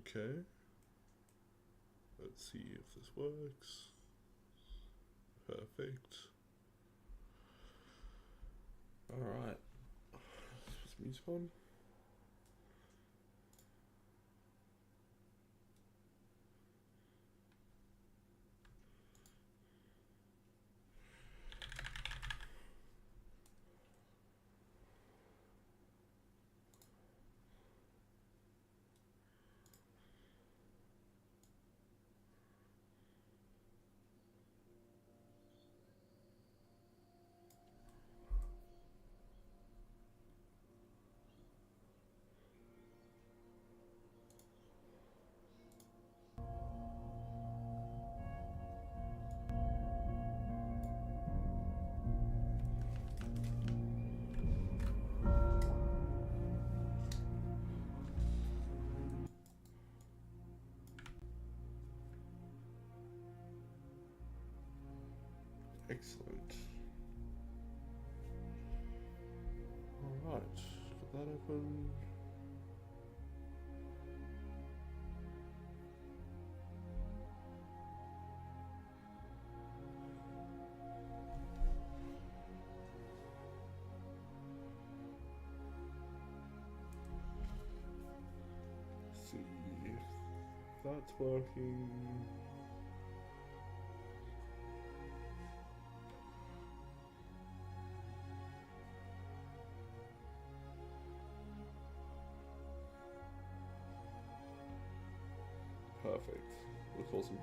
Okay. Let's see if this works. Perfect. Alright. What's music on? Excellent. Alright, got that open. Let's see if that's working. Perfect. Looks awesome.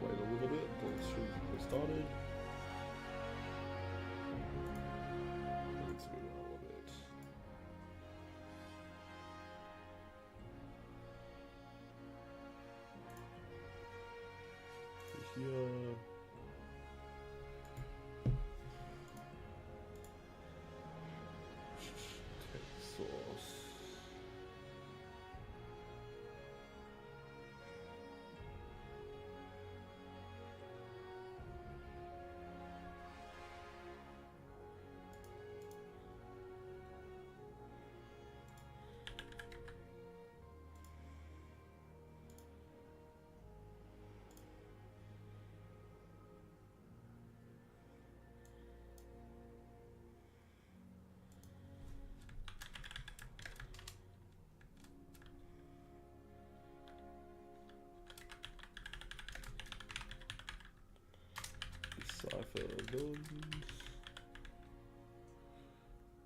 Wait a little bit, let's get started. Let's move on a little bit. Here. Text source. Decipher villains.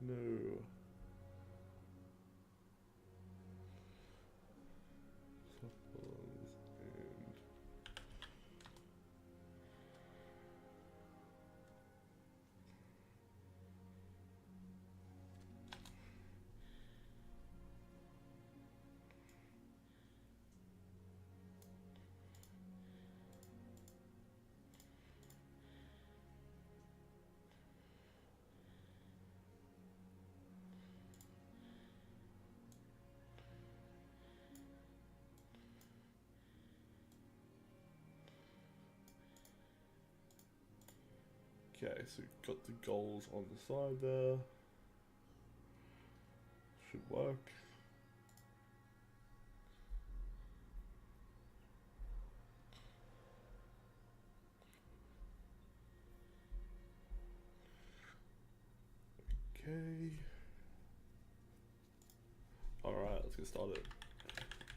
No. Villains and okay, so we've got the goals on the side there. Should work. Okay. Alright, let's get started.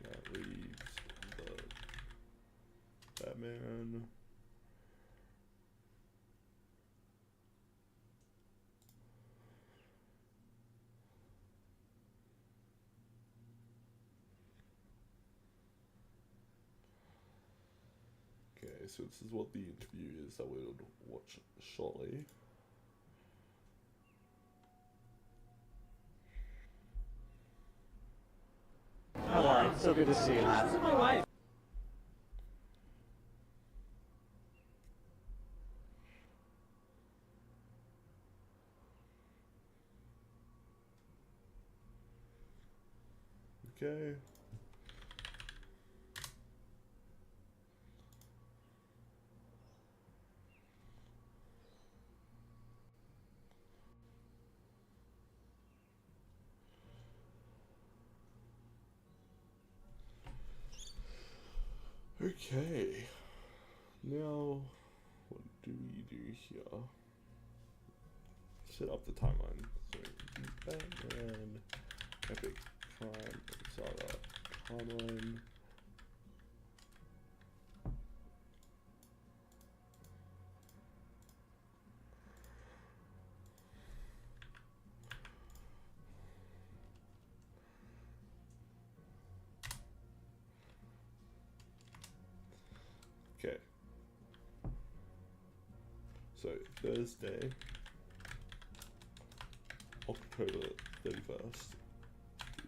That leaves the Batman. Okay, so this is what the interview is that we'll watch shortly. Hello, so good to see you. This is my wife. go. Okay, now what do we do here? Set up the timeline. So Batman, Epic Crime, Zanda timeline. Okay. So Thursday, October 31st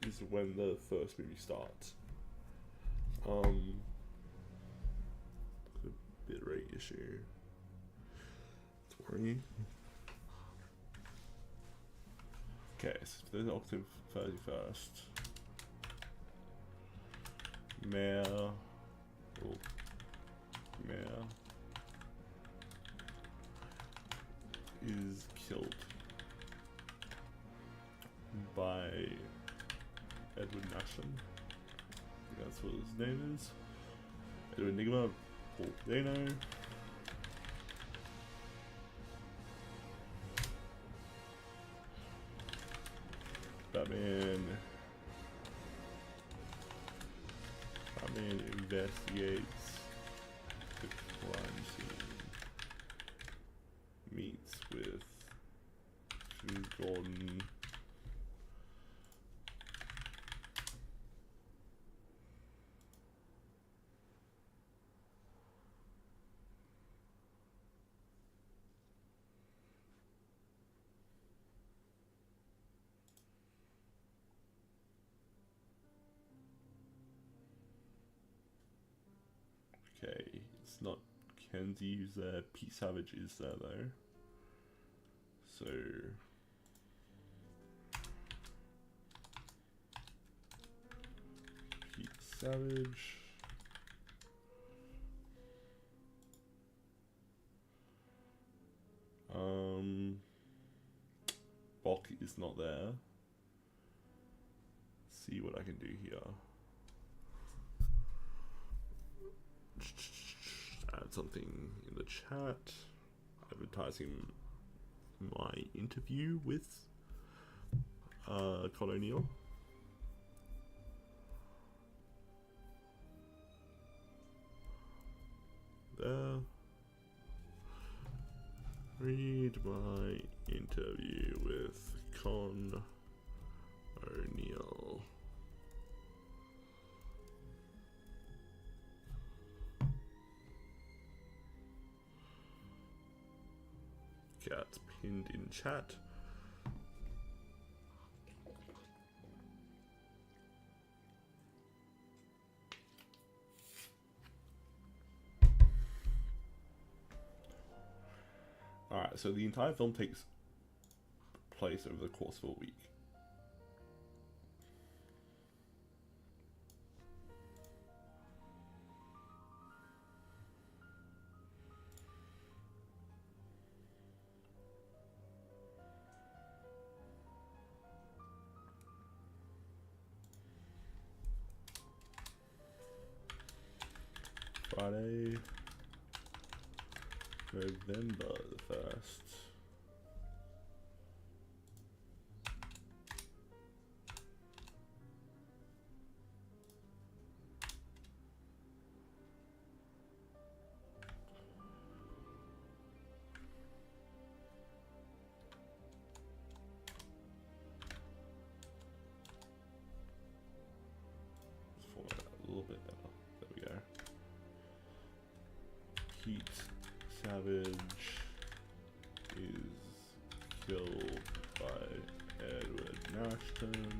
is when the first movie starts. The bit rate issue. It's worrying. Okay, so there's October 31st. Mayor is killed by Edward Nashton. That's what his name is. Edward Nigma, Paul Dano. Batman investigates the crime scene, meets with Gordon. Okay, it's not Kenzie who's there, Pete Savage is there though. So Pete Savage. Bok is not there. See what I can do here. Add something in the chat. Advertising my interview with Con O'Neill. There. Read my interview with Con O'Neill. That's pinned in chat. Alright, so the entire film takes place over the course of a week. Friday, November the 1st. Let's format that a little bit better. There we go. Pete Savage is killed by Edward Nashton.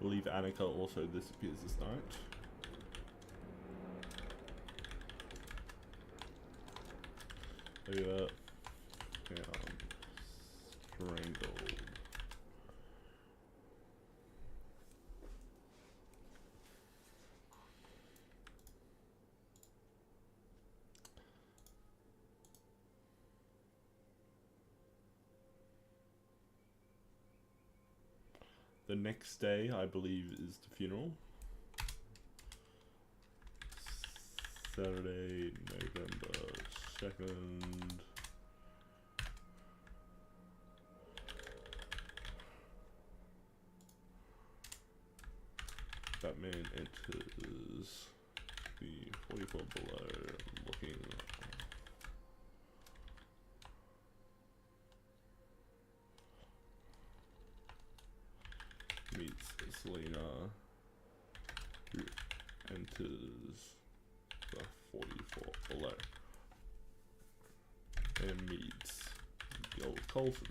I believe Annika also disappears this night. Look at that. Strangled. The next day, I believe, is the funeral. Saturday, November 2nd. Batman enters the 44 below, looking. Meets Selena, who enters the 44 below, and meets Gil Coulson.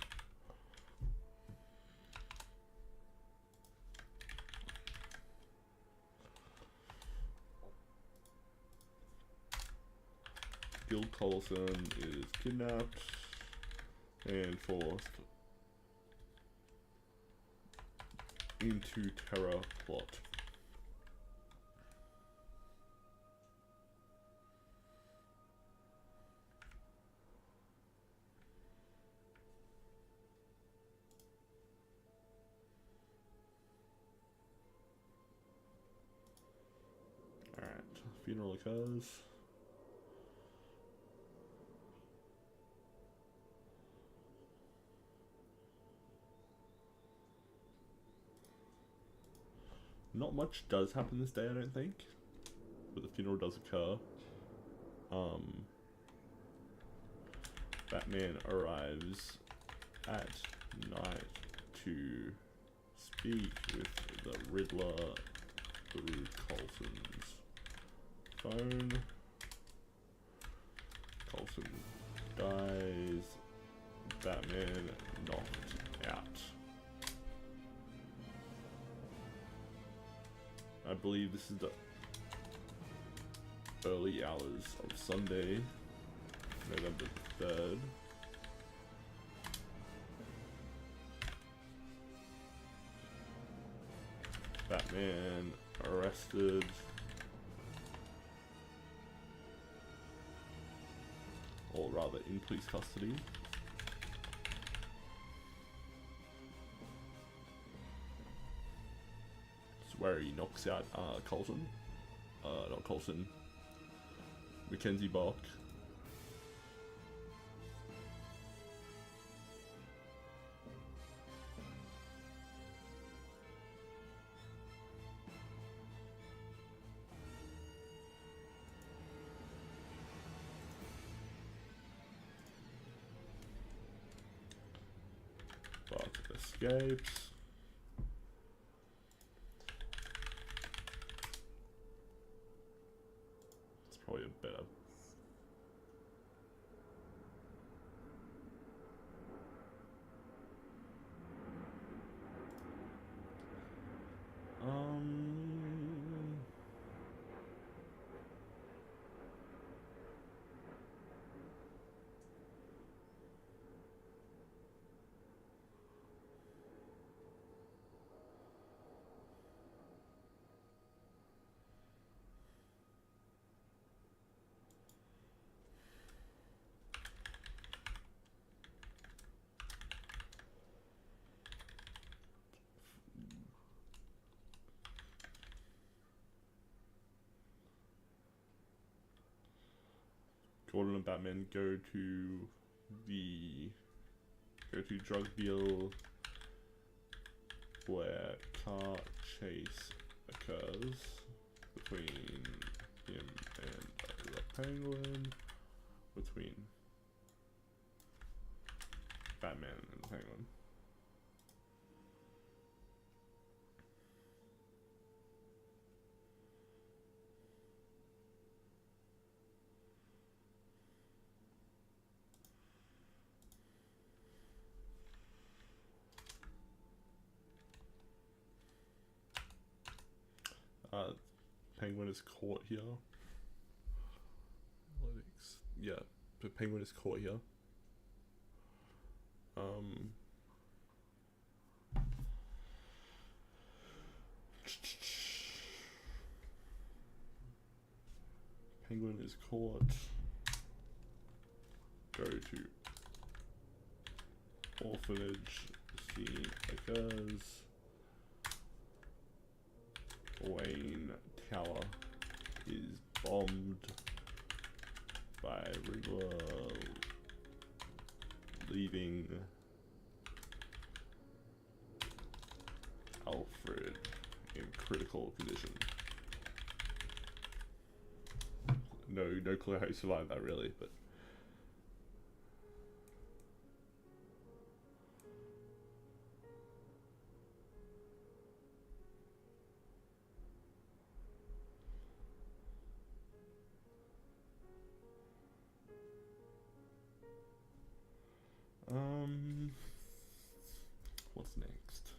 Gil Coulson is kidnapped and forced into terror plot. Alright, funeral occurs. Not much does happen this day, I don't think, but the funeral does occur. Batman arrives at night to speak with the Riddler through Coulson's phone. Coulson dies. Batman knocked out. I believe this is the early hours of Sunday, November 3rd. Batman arrested. Or rather, in police custody. Where he knocks out Coulson. Not Coulson. Mackenzie Bach. Bach escapes. Probably a better. Gordon and Batman go to drug deal where car chase occurs between him and the Penguin, between Batman and the Penguin. Penguin is caught here. Analytics. Yeah, the Penguin is caught here. Penguin is caught. Go to orphanage, see occurs. Wayne Tower is bombed by Riddler, leaving Alfred in critical condition. No clue how he survived that really, but what's next?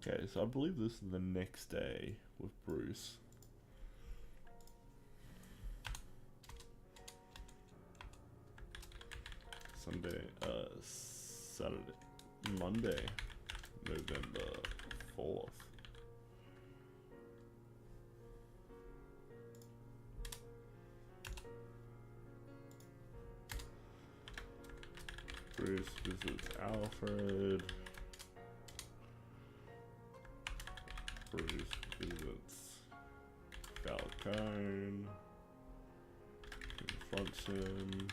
Okay, so I believe this is the next day with Bruce. Sunday, Saturday, Monday, November 4th. Bruce visits Alfred. Bruce visits Falcone. Confronts him.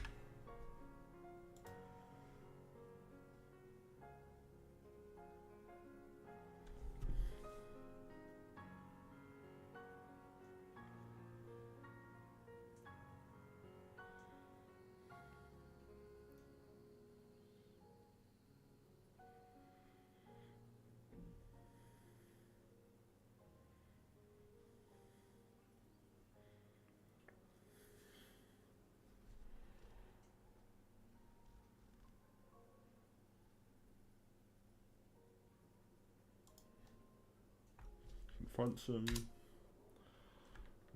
Confronts him,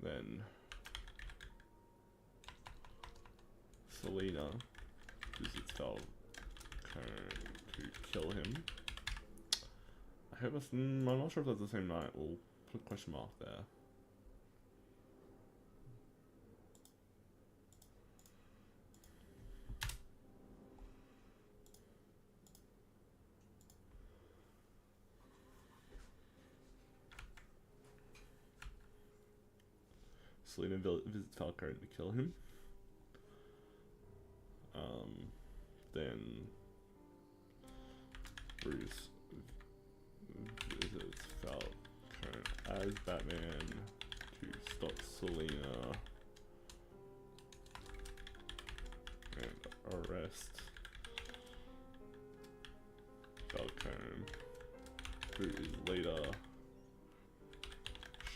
then Selena visits Falcone to kill him. I hope that's, I'm not sure if that's the same night. We'll put a question mark there. Selena visits Falcone to kill him. Then Bruce visits Falcone as Batman to stop Selena and arrest Falcone, who is later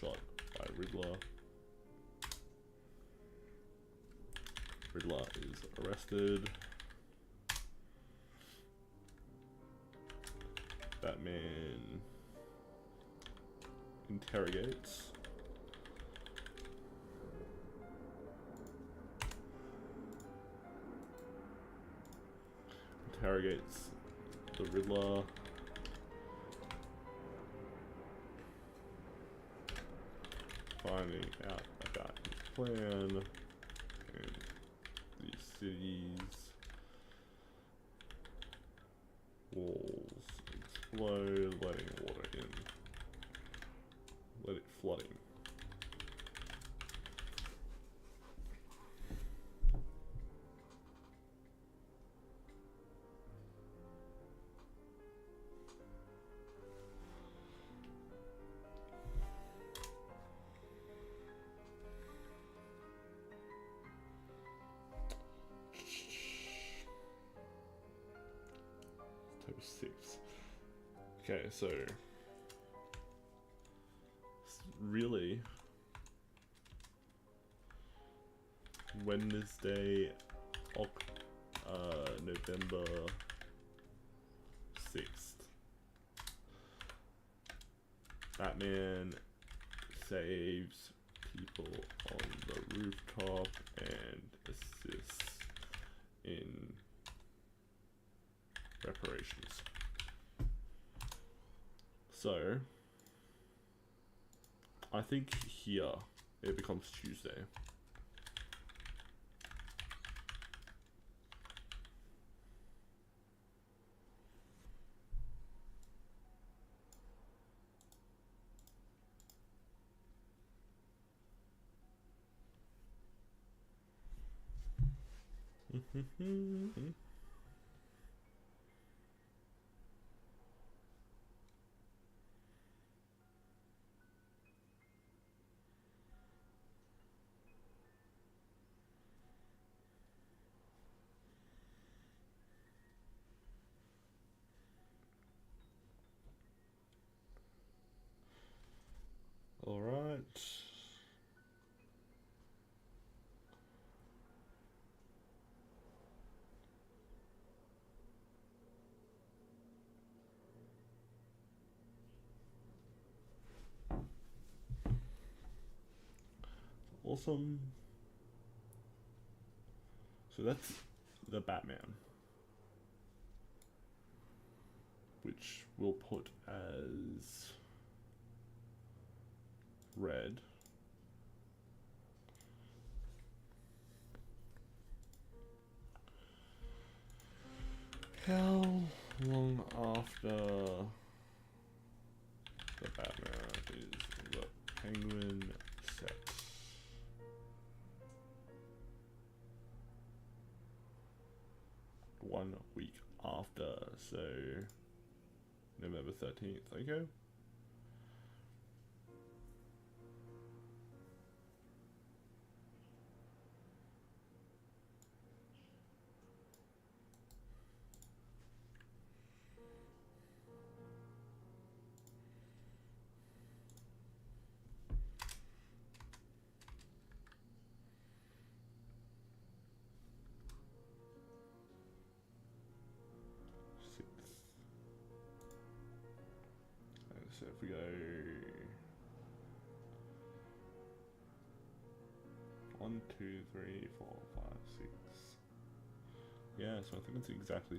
shot by Riddler. Riddler is arrested. Batman interrogates. Interrogates the Riddler. Finding out about his plan and the city's walls explode, letting water in. Let it flooding. October 6th. Okay, so really Wednesday, November 6th. Batman saves people on the rooftop and assists in reparations. So, I think here it becomes Tuesday. All right. Awesome. So that's the Batman, which we'll put as red. How long after the Batman is the Penguin set? One week after, so November 13th, okay? So if we go 1, 2, 3, 4, 5, 6. Yeah, so I think it's exactly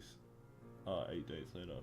8 days later.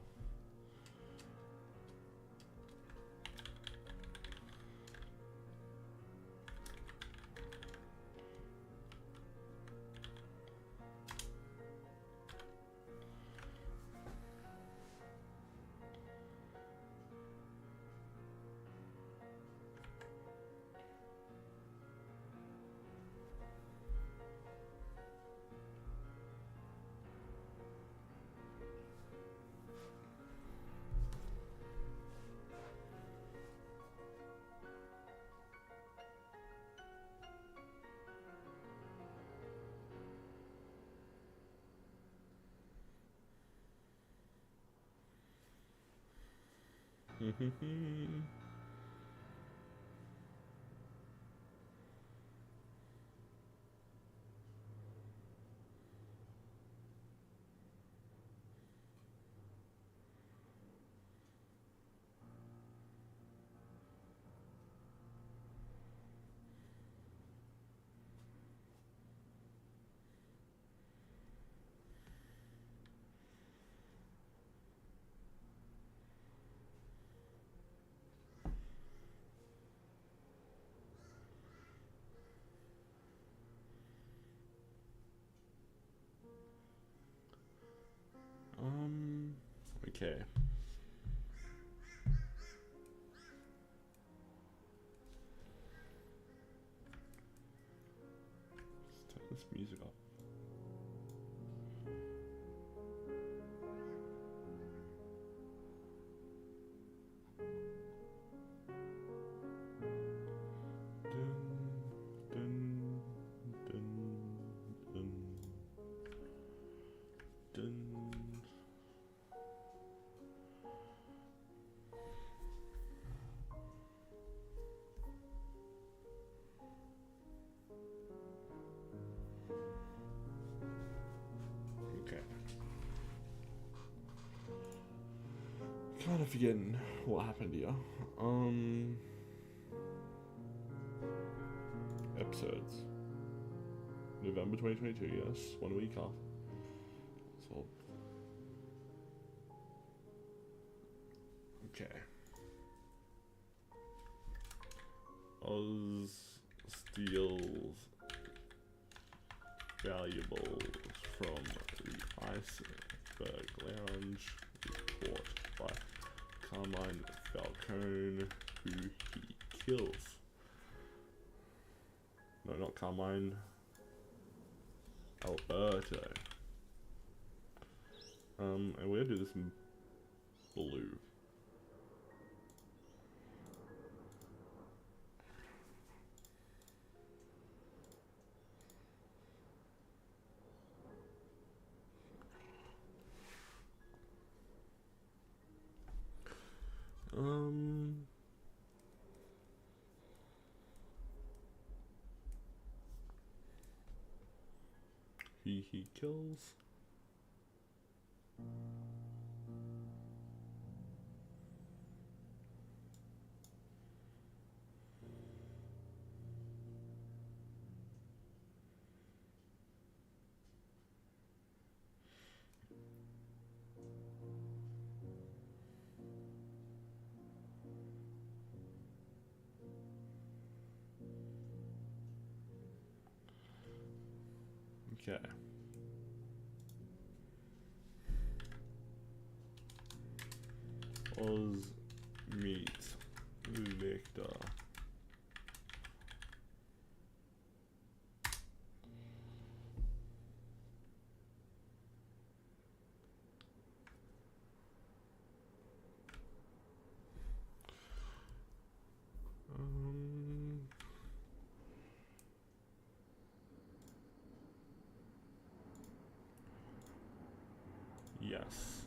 Okay. Let's turn this music up. Kind of forgetting what happened here. Episodes. November 2022, yes. 1 week off. So. Okay. Oz steals valuables from the Iceberg Lounge. Report by Carmine Falcone, who he kills. No, not Carmine. Alberto. And we're gonna do this in blue. He kills. Okay. Oz meets Gubecka. Yes.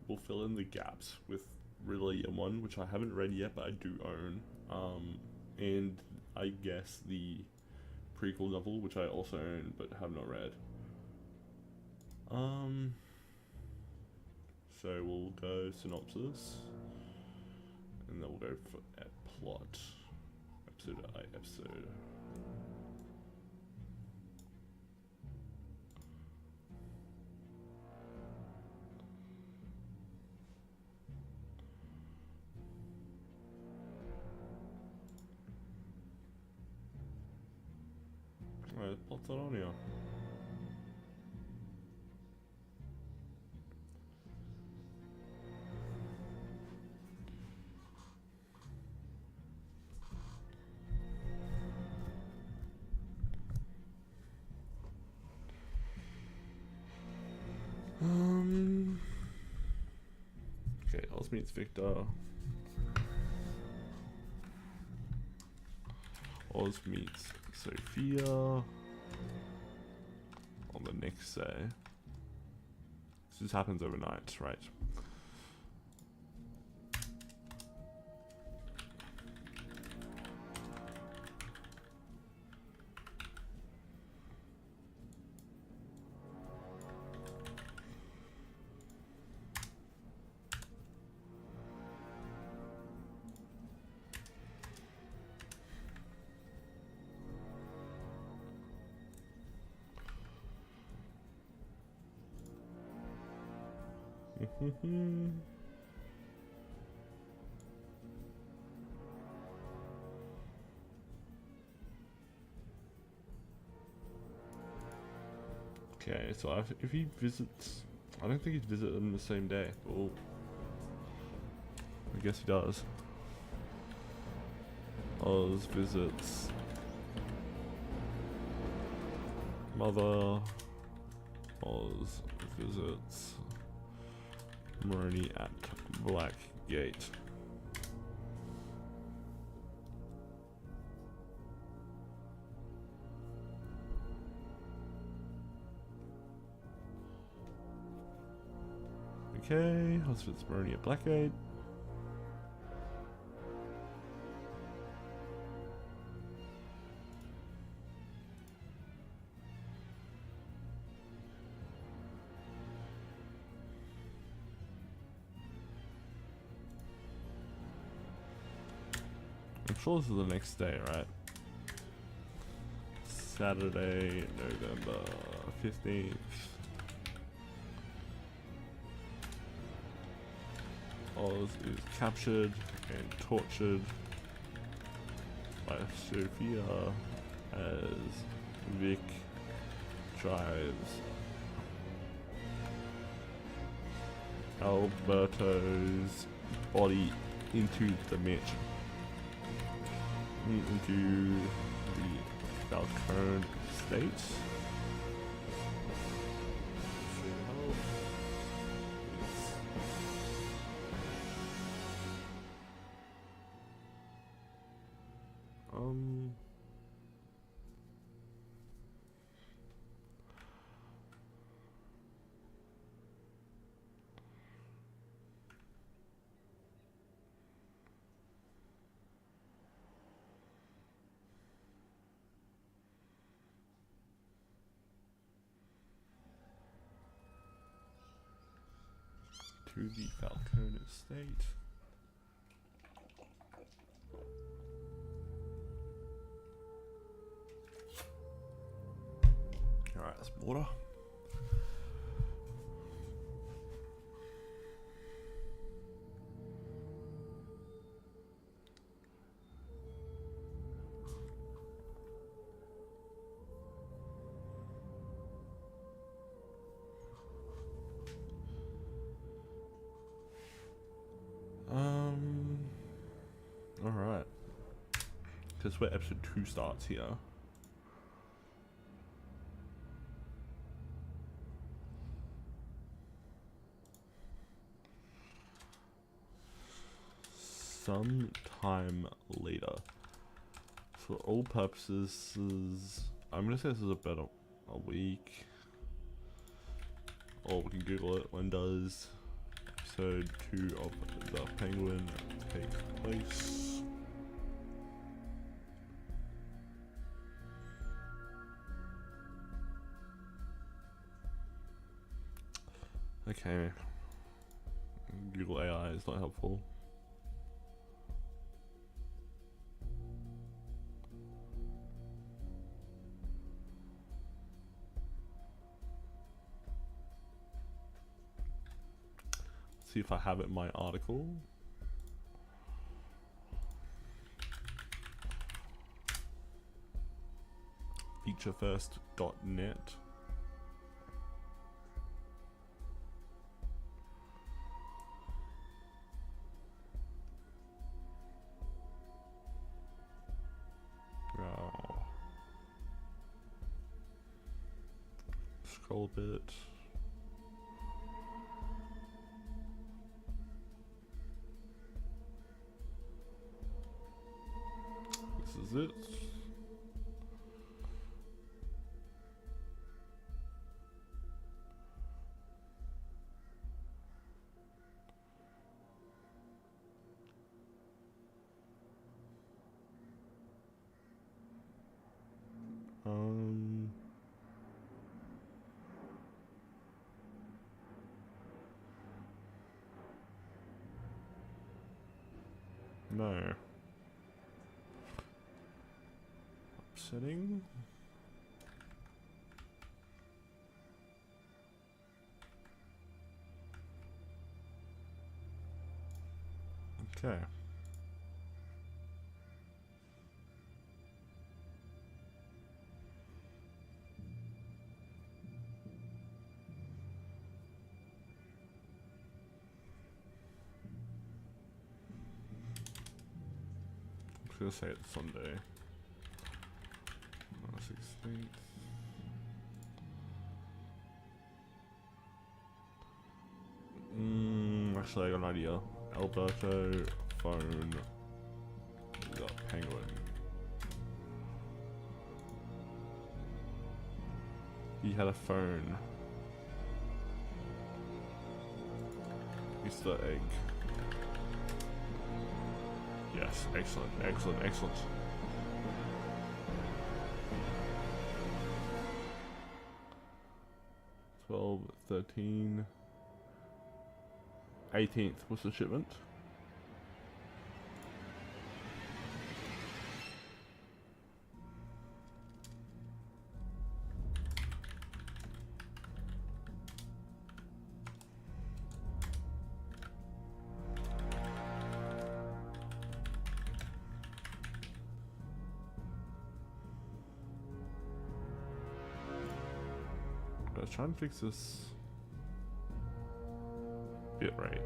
We'll fill in the gaps with Rilliam 1, which I haven't read yet, but I do own. And I guess the prequel novel, which I also own, but have not read. So we'll go synopsis, and then we'll go for a plot. Episode. Alright, plot's not on here. Okay, Oz meets Victor. Oz meets Sophia on the next day. This happens overnight, right? Okay, so if he visits, I don't think he'd visit them the same day. Oh, I guess he does. Oz visits Mother. Oz visits Maroni at Black Gate. Okay, Oz visits Maroni at Black Gate. I'm sure this is the next day, right? Saturday, November 15th. Oz is captured and tortured by Sophia as Vic drives Alberto's body into the mansion, into the Falcone estate. To the Falcone estate. Alright, that's water. Alright. Because where episode 2 starts here. Some time later. For all purposes, I'm gonna say this is about a week. Or we can Google it. When does episode 2 of The Penguin take place? Okay. Google AI is not helpful. Let's see if I have it in my article. Featurefirst.net. Scroll a bit. This is it. No. Upsetting. Okay. I'm just gonna say it's Sunday. 16th. Actually, I got an idea. Alberto phone the Penguin. He had a phone. Easter egg. Yes, excellent, excellent, excellent. $12, $13, 18th was the shipment. let's try and fix this bit rate.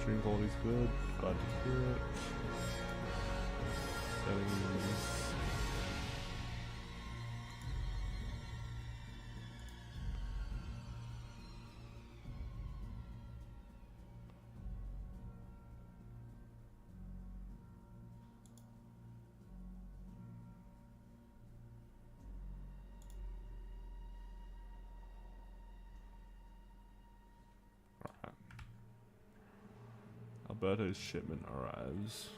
Stream quality's good. Glad to hear it. Settings. Alberto's shipment arrives.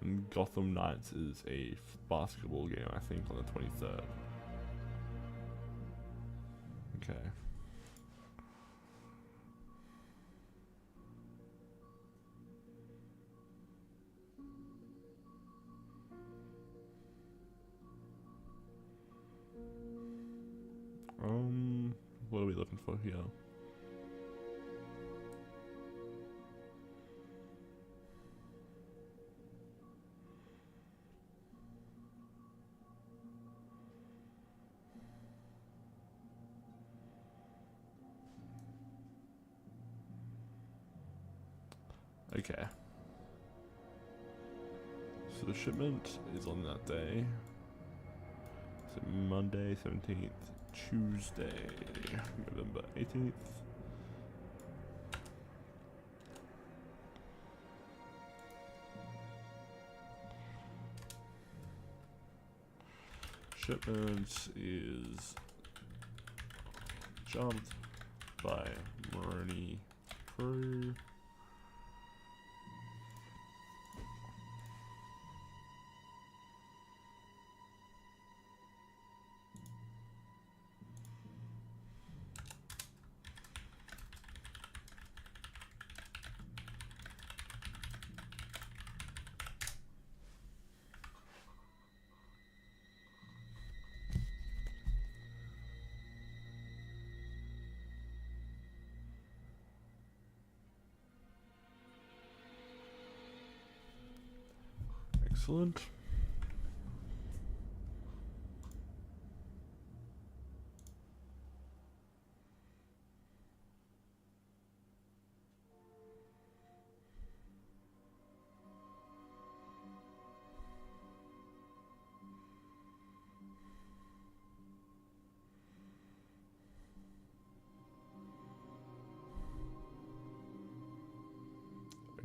And Gotham Knights is a basketball game, I think, on the 23rd. Okay. What are we looking for here? Okay. So the shipment is on that day. So Monday 17th, Tuesday, November 18th. Shipment is jumped by Maroney Crew. Excellent.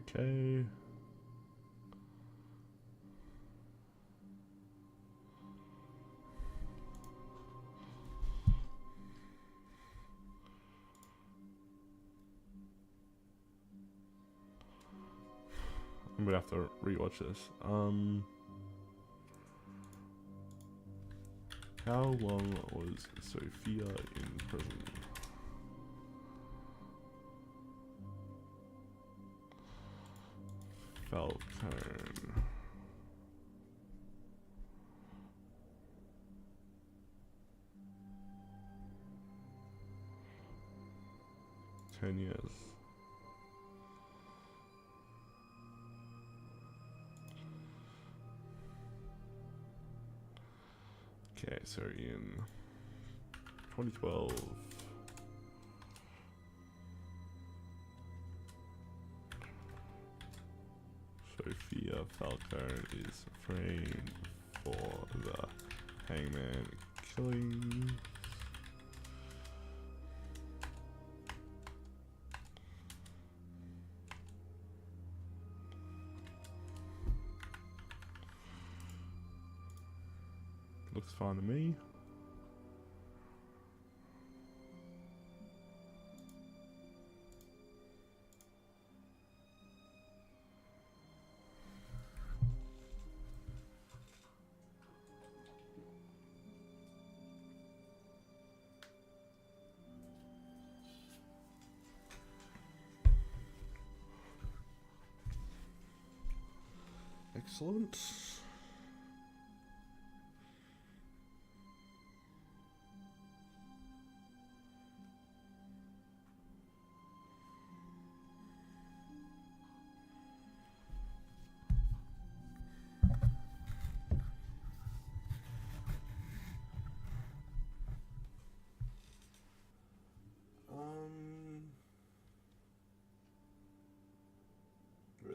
Okay. I'm gonna have to rewatch this. How long was Sophia in prison? Falcone. Ten years. Okay, so in 2012, Sophia Falcone is framed for the Hangman killing. Looks fine to me. Excellent.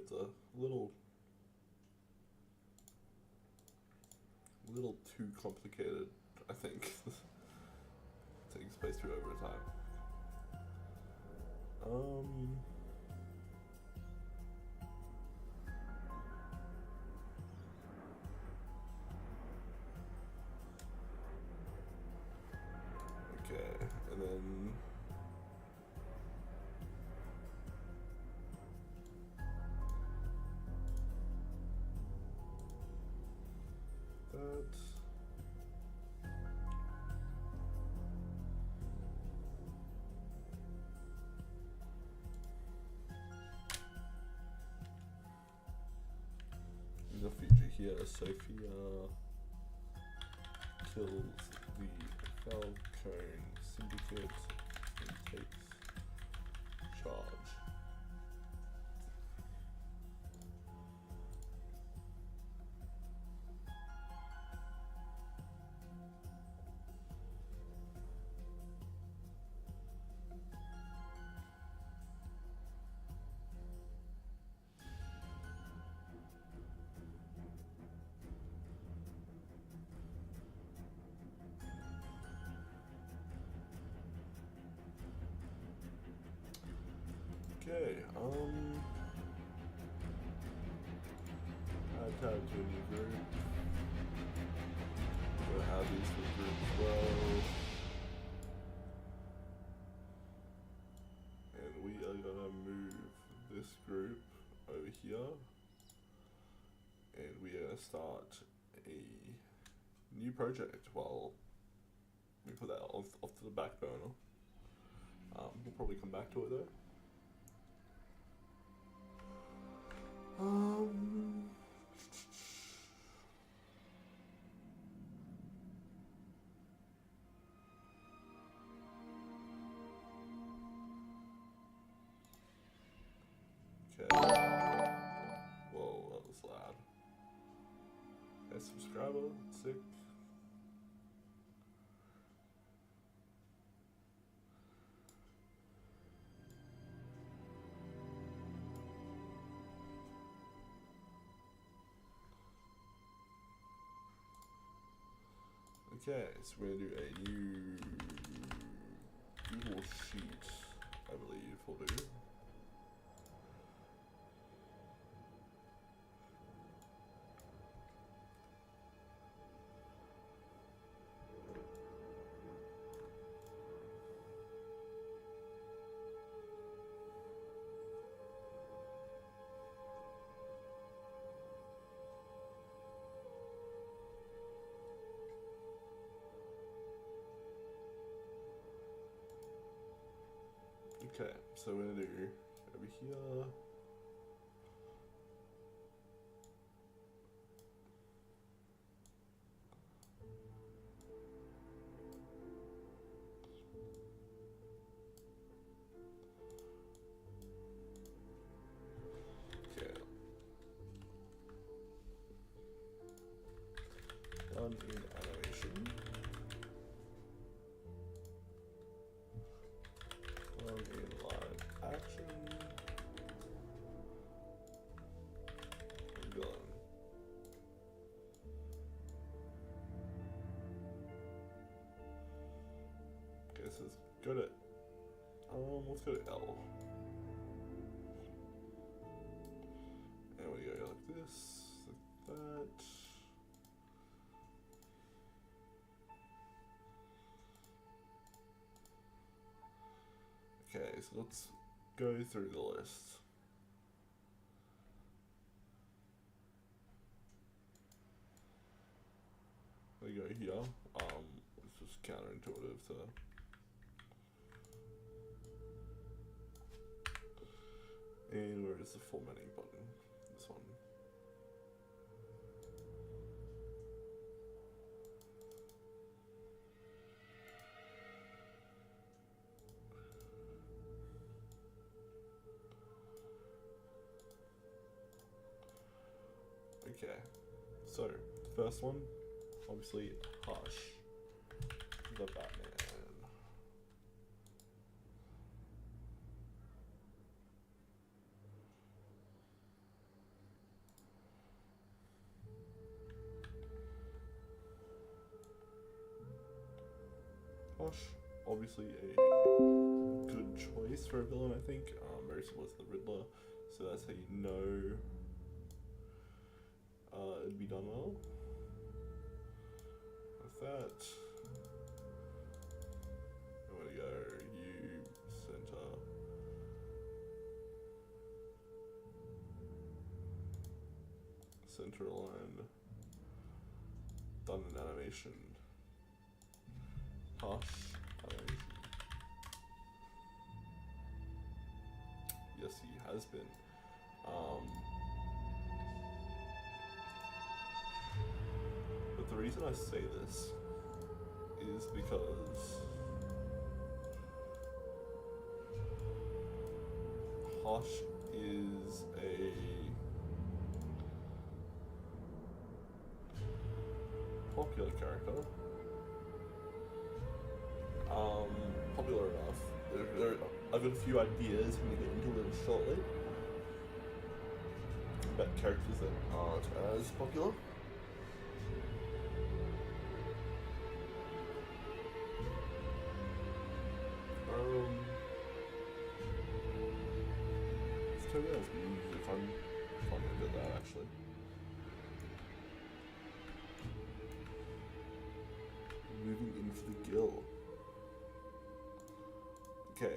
it's a little too complicated, I think. Taking space through over time. Okay, and then that. In the future here, Sophia kills the Falcone Syndicate and takes charge. Okay, add tab to a new group. We'll have these for group as well. And we are gonna move this group over here. And we are gonna start a new project while we put that off to the back burner. We'll probably come back to it though. Okay. Whoa, that was loud. A subscriber, sick. Okay, so we're gonna do a new Google Sheet, I believe we'll do. Okay, so we're gonna do over here. Okay. Done in animation. Done in live action. Done. Okay, so let's go to let's go to L. And we go like this, like that. Okay, so let's go through the list. We go here. It's just counterintuitive to. And where is the formatting button? This one. Okay, so the first one, obviously, Hush, the Batman. Hosh, obviously a good choice for a villain, I think. Very similar to the Riddler, so that's how you know it'd be done well. With that, I'm gonna go U center. Center line. Done an animation. Hush. Animation. Yes, he has been. But the reason I say this is because Hush is a popular character. Popular enough. I've got a few ideas. I'm going to get into them shortly about characters that aren't as popular. Let's turn that as music if I'm into that actually. Moving into the gill. Okay,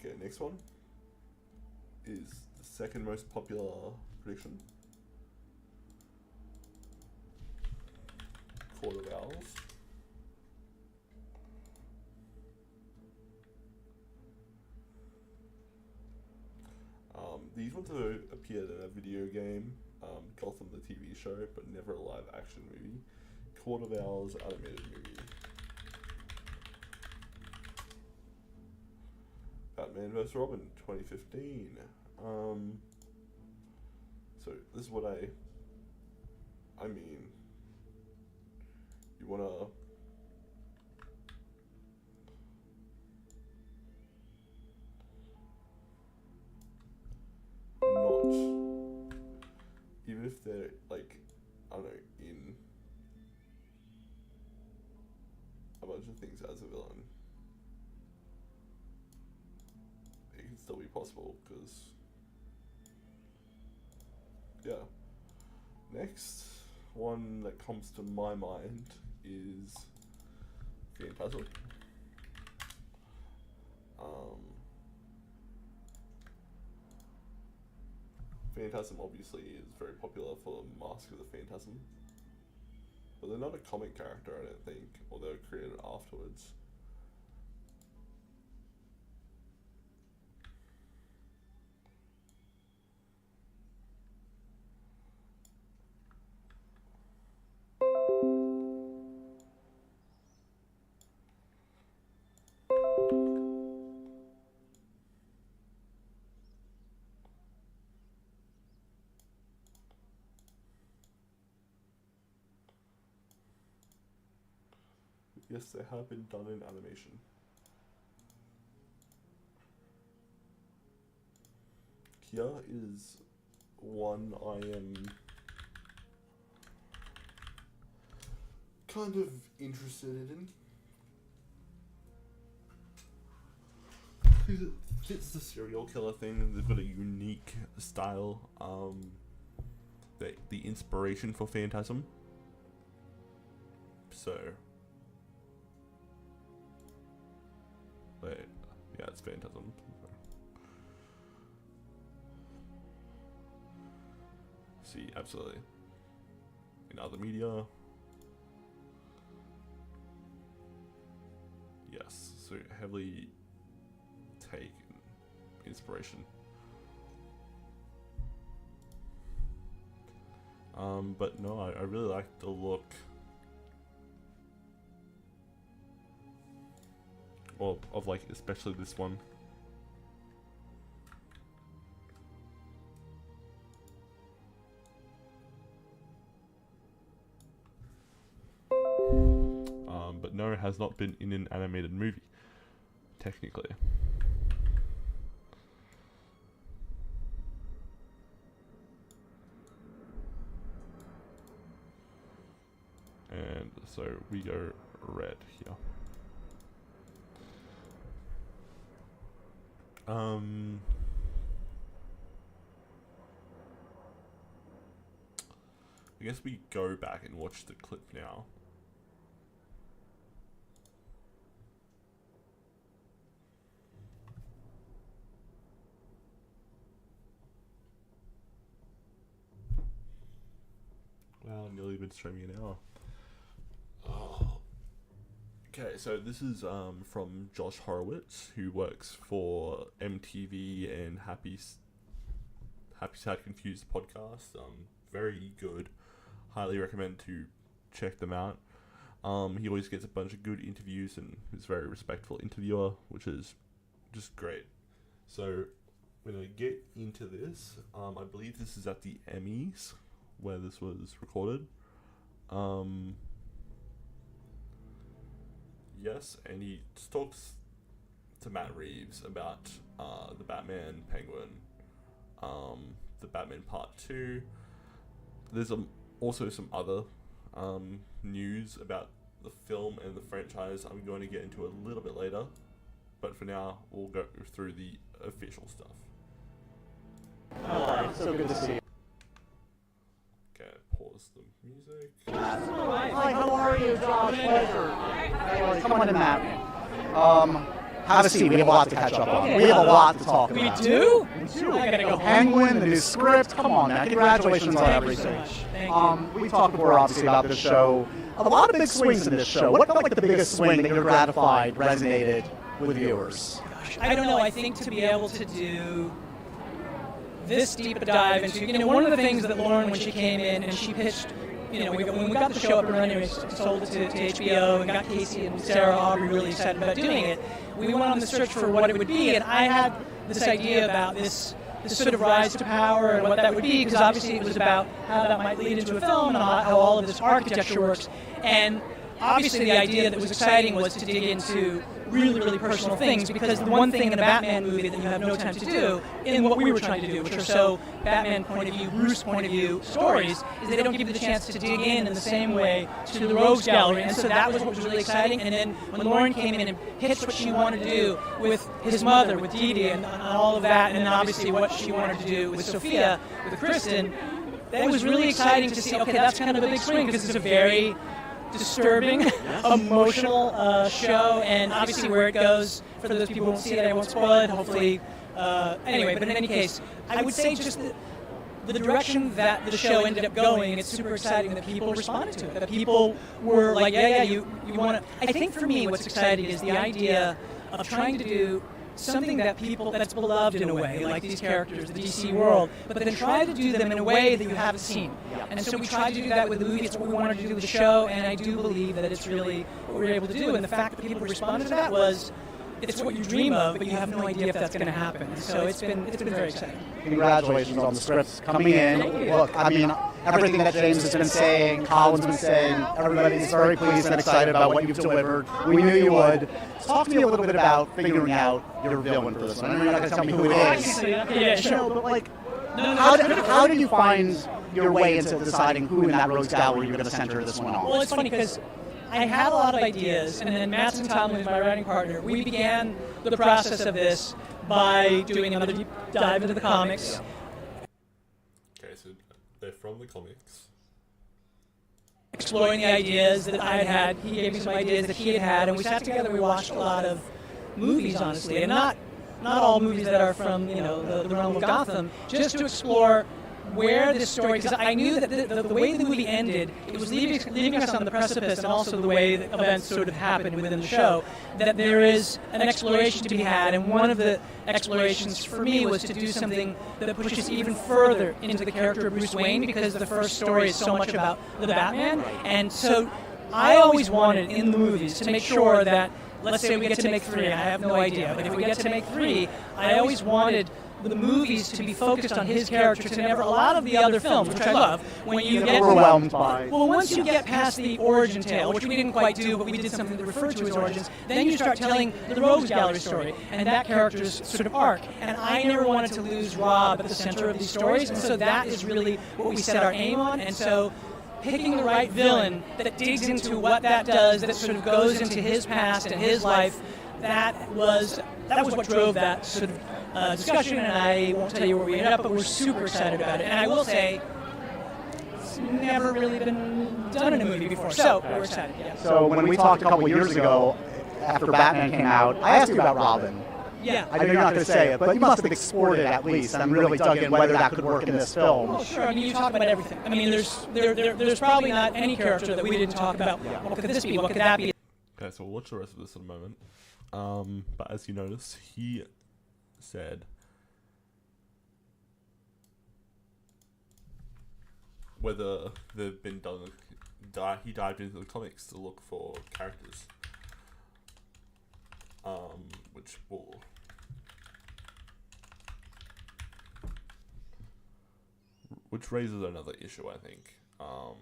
okay, next one is the second most popular prediction. Court of Owls. These ones have appeared in a video game, Gotham the TV show, but never a live action movie. Court of Owls animated movie. Batman vs Robin 2015. So this is what I mean. You wanna not, even if they're like, I don't know, in a bunch of things as a villain, it can still be possible, because yeah. Next one that comes to my mind is Phantasm. Phantasm obviously is very popular for Mask of the Phantasm, but they're not a comic character, I don't think, or they were created afterwards. Yes, they have been done in animation. Here is one I am kind of interested in. Because it fits the serial killer thing. They've got a unique style. The inspiration for Phantasm. So, wait, yeah, it's Phantasm. See, absolutely. In other media, yes, so heavily take inspiration. But no, I really like the look of like, especially this one. But no, it has not been in an animated movie, technically. and so we go red here. I guess we go back and watch the clip now. Wow, nearly been streaming an hour. Oh. Okay, so this is from Josh Horowitz, who works for MTV and Happy Sad Confused podcast. Very good. Highly recommend to check them out. He always gets a bunch of good interviews and is a very respectful interviewer, which is just great. So we're going to get into this. I believe this is at the Emmys where this was recorded. Yes, and he talks to Matt Reeves about the Batman Penguin, the Batman Part 2. There's also some other news about the film and the franchise I'm going to get into a little bit later. But for now, we'll go through the official stuff. Hi, so good to see you. Okay, pause the music. Hi, how are you, Josh? Pleasure. Come on in, Matt. Have a seat. We have a lot to catch up on. We have a lot to talk about. We do? I gotta go. Penguin, the new script. Come on, man. Congratulations on everything. We talked before, obviously, about this show. A lot of big swings in this show. What felt like the biggest swing that you're gratified, resonated with viewers? I don't know. I think to be able to do this deep a dive into, one of the things that Lauren, when she came in and she pitched, when we got the show up and running, we sold it to HBO and got Casey and Sarah Aubrey really excited about doing it. We went on the search for what it would be, and I had this idea about this sort of rise to power and what that would be, because obviously it was about how that might lead into a film and how all of this architecture works. And obviously the idea that was exciting was to dig into really, really personal things, because the one thing in a Batman movie that you have no time to do, in what we were trying to do, which are so Batman point of view, Bruce point of view stories, is they don't give you the chance to dig in the same way to the Rogues Gallery. And so that was what was really exciting. And then when Lauren came in and pitched what she wanted to do with his mother, with Dee Dee, and all of that, and then obviously what she wanted to do with Sophia, with Kristen, that was really exciting to see, okay, that's kind of a big swing, because it's a very disturbing, emotional show, and obviously where it goes, for those people who won't see it, I won't spoil it, hopefully. Anyway, but in any case, I would say just the direction that the show ended up going, it's super exciting that people responded to it, that people were like, yeah, you want to. I think for me what's exciting is the idea of trying to do something that's beloved in a way, like these characters, the DC world, but then try to do them in a way that you haven't seen. And so we tried to do that with the movie. It's what we wanted to do with the show, and I do believe that it's really what we were able to do. And the fact that people responded to that was, it's what you dream of, but you have no idea if that's going to happen. So it's been very exciting. Congratulations on the scripts coming in. Look, I mean, everything that James has been saying, Colin's been saying, everybody's very pleased and excited about what you've delivered. We knew you would. Talk to me a little bit about figuring out your villain for this one. I know you're not going to tell me who it is. Yeah, sure. But like, how did you find your way into deciding who in that Rogues Gallery you're going to center this one on? Well, it's funny because I had a lot of ideas, and then Mattson Tomlin, my writing partner, we began the process of this by doing another deep dive into the comics. Okay, so they're from the comics. Exploring the ideas that I had had. He gave me some ideas that he had had, and we sat together and we watched a lot of movies, honestly, and not all movies that are from the realm of Gotham, just to explore where this story, because I knew that the way the movie ended, it was leaving us on the precipice, and also the way that events sort of happened within the show, that there is an exploration to be had, and one of the explorations for me was to do something that pushes even further into the character of Bruce Wayne, because the first story is so much about the Batman, and so I always wanted in the movies to make sure that, let's say we get to make 3, I have no idea, but if we get to make 3, I always wanted the movies to be focused on his character, to never, a lot of the other films, which I love, when you get overwhelmed by. Well, once you get past the origin tale, which we didn't quite do, but we did something that referred to his origins, then you start telling the Rogues Gallery story, and that character's sort of arc. And I never wanted to lose Rob at the center of these stories, and so that is really what we set our aim on. And so picking the right villain that digs into what that does, that sort of goes into his past and his life, that was what drove that sort of discussion, and I won't tell you where we ended up, but we're super excited about it. And I will say, it's never really been done in a movie before, so we're excited, yeah. So when we talked a couple years ago, after Batman came out, I asked you about Robin. Yeah. I know you're not going to say it, but you must have explored it at least and really dug in whether that could work in this film. Oh, sure. I mean, you talk about everything. I mean, there's probably not any character that we didn't talk about. What could this be? What could that be? Okay, so we'll watch the rest of this in a moment. But as you notice, he said whether they've been done. He dived into the comics to look for characters, which raises another issue, I think, for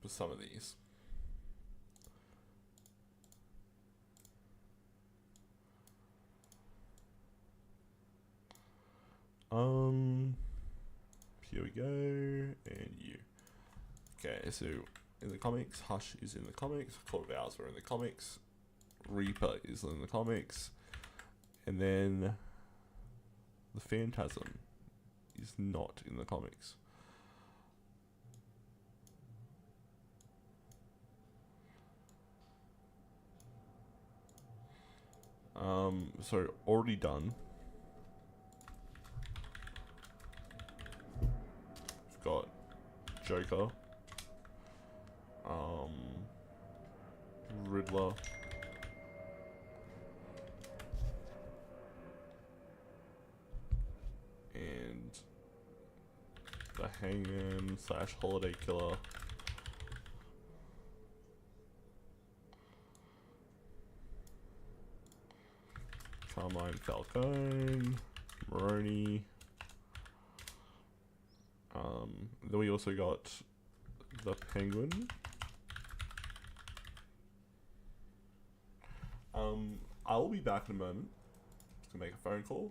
some of these. Here we go, and you. Okay, so in the comics, Hush is in the comics, Court of Owls are in the comics, Reaper is in the comics, and then the Phantasm is not in the comics. So already done. We've got Joker, Riddler, and the Hangman / Holiday Killer. Carmine Falcone, Maroni. Then we also got the Penguin. I'll be back in a moment to make a phone call.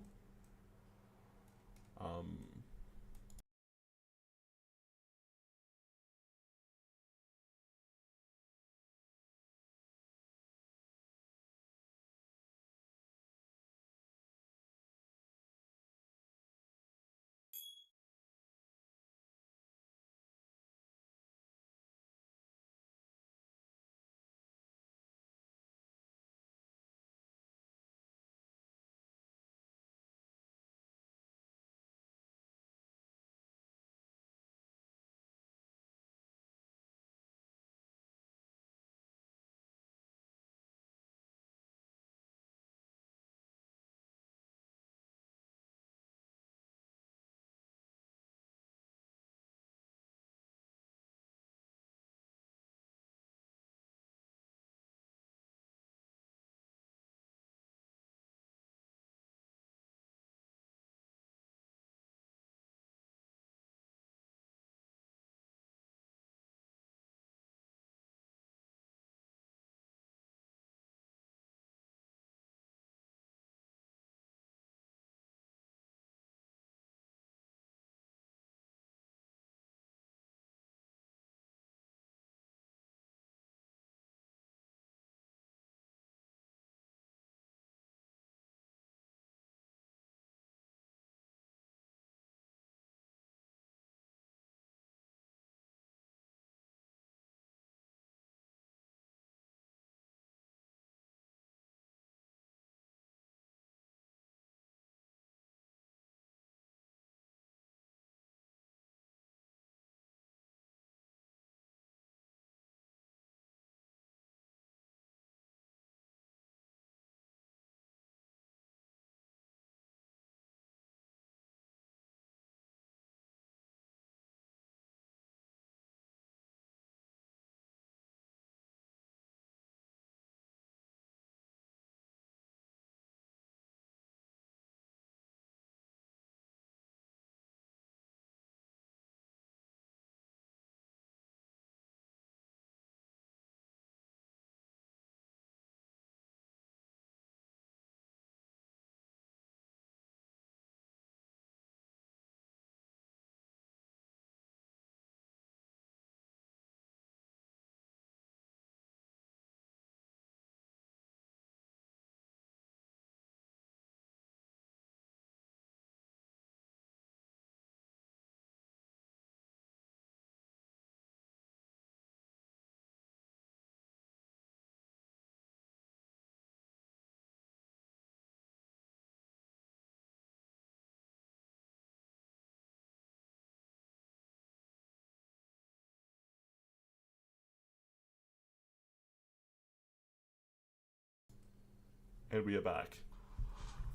And we are back.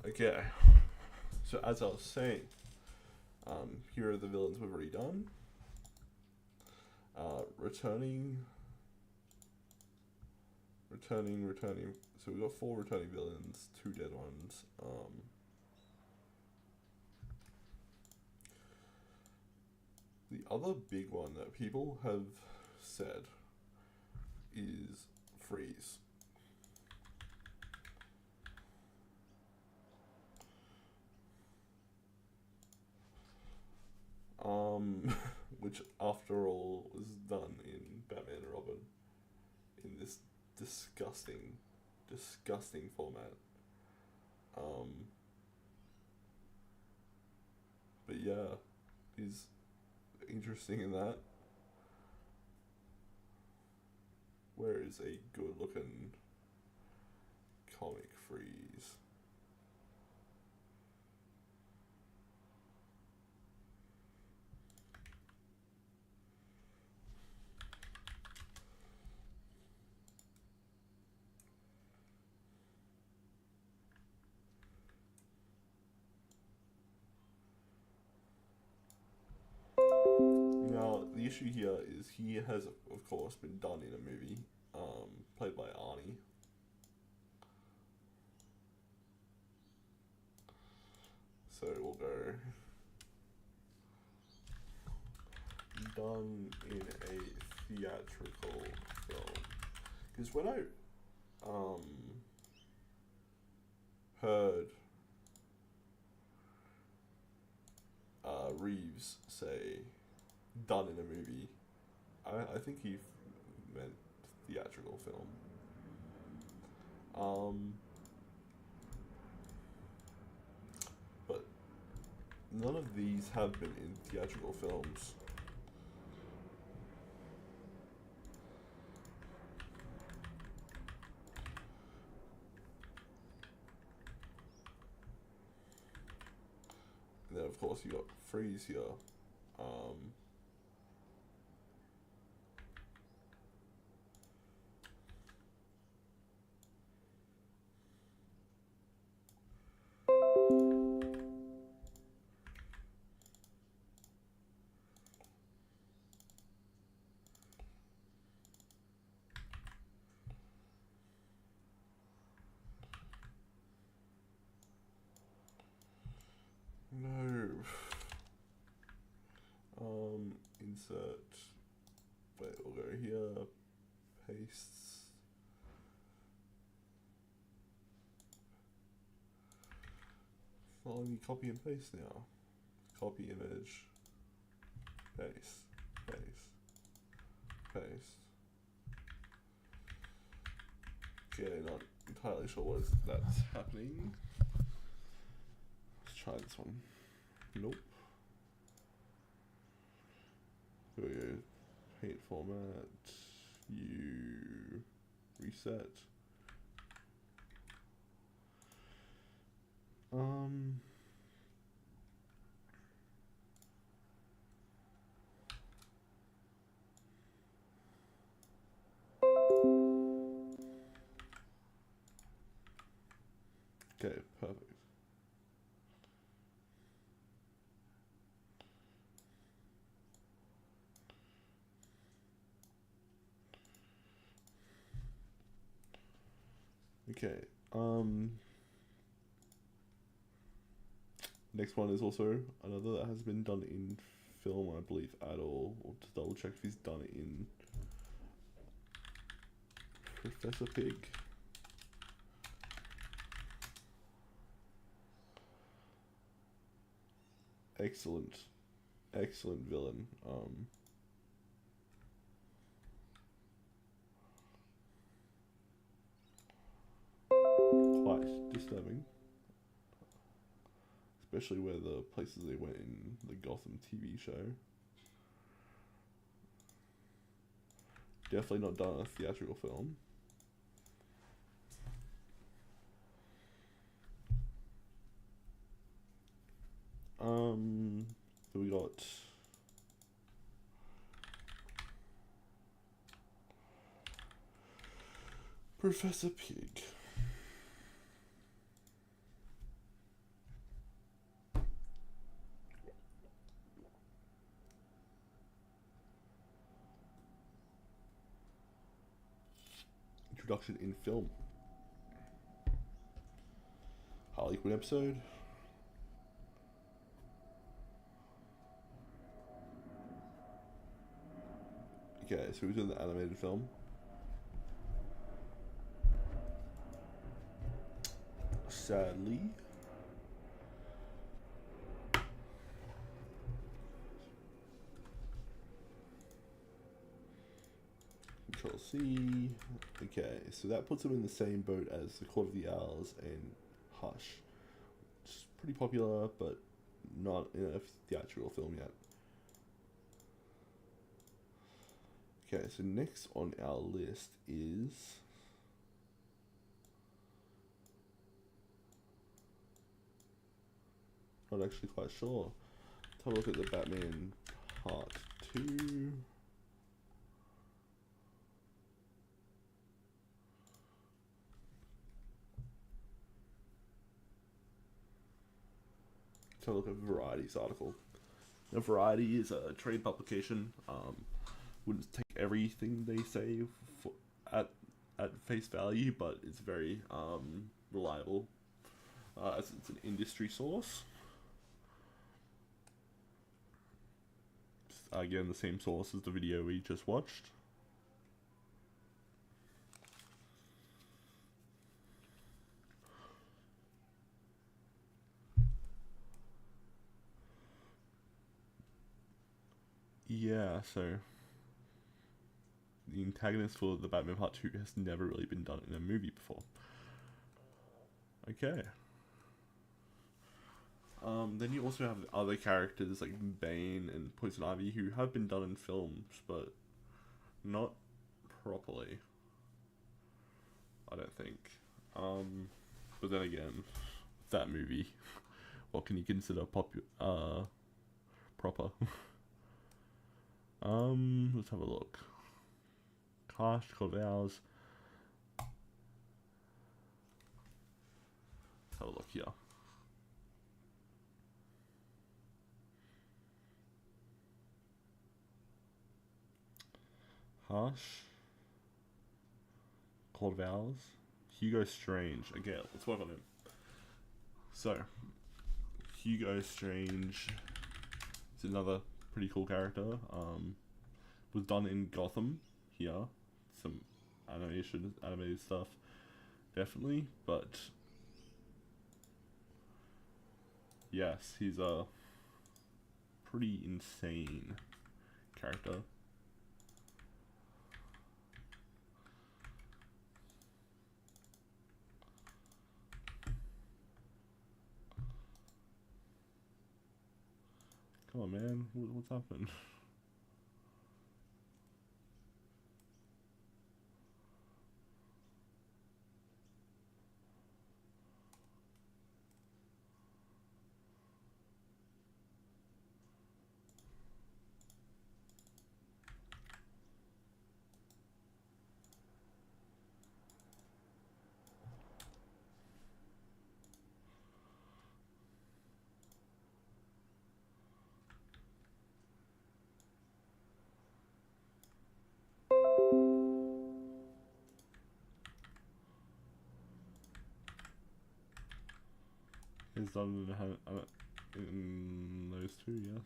Okay. So as I was saying, here are the villains we've already done. Returning. So we've got 4 returning villains, 2 dead ones. The other big one that people have said is Freeze. Which after all was done in Batman and Robin in this disgusting format. But yeah, he's interesting in that. Where is a good looking comic Freeze? Now, the issue here is he has, of course, been done in a movie, played by Arnie. So we'll go done in a theatrical film. Because when I heard Reeves say done in a movie, I think he meant theatrical film. But none of these have been in theatrical films. And then of course you got Freeze here. No. Insert. Wait, we'll go here. Pastes. Follow me, copy and paste now. Copy image. Paste. Paste. Paste. Okay, not entirely sure that's happening. Let's try this one. Nope. There we go. Paint format. You reset. Okay, perfect. Okay, next one is also another that has been done in film, I believe, at all. Or to double check if he's done it in Professor Pig. Excellent villain. Quite disturbing, especially where the places they went in the Gotham TV show. Definitely not done in a theatrical film. So we got Professor Pig. production in film. Harley Quinn episode. Okay, so who's in the animated film? Sadly. Control C. Okay, so that puts them in the same boat as The Court of the Owls and Hush. It's pretty popular, but not in a theatrical film yet. Okay, so next on our list is not actually quite sure. Let's have a look at the Batman Part 2. Let's have a look at Variety's article. Now, Variety is a trade publication. Wouldn't take everything they say at face value, but it's very reliable as it's an industry source. Again, the same source as the video we just watched. Yeah, so the antagonist for the Batman Part 2 has never really been done in a movie before. Okay. Then you also have other characters like Bane and Poison Ivy who have been done in films, but not properly, I don't think. But then again, that movie, what can you consider proper? Let's have a look. Gosh, Court of Owls. Let's have a look here. Hush. Court of Owls. Hugo Strange. Okay, let's work on him. So, Hugo Strange is another pretty cool character. Was done in Gotham here. Some animated stuff, definitely. But yes, he's a pretty insane character. Come on, man. What's happened? Is done in those two, yes.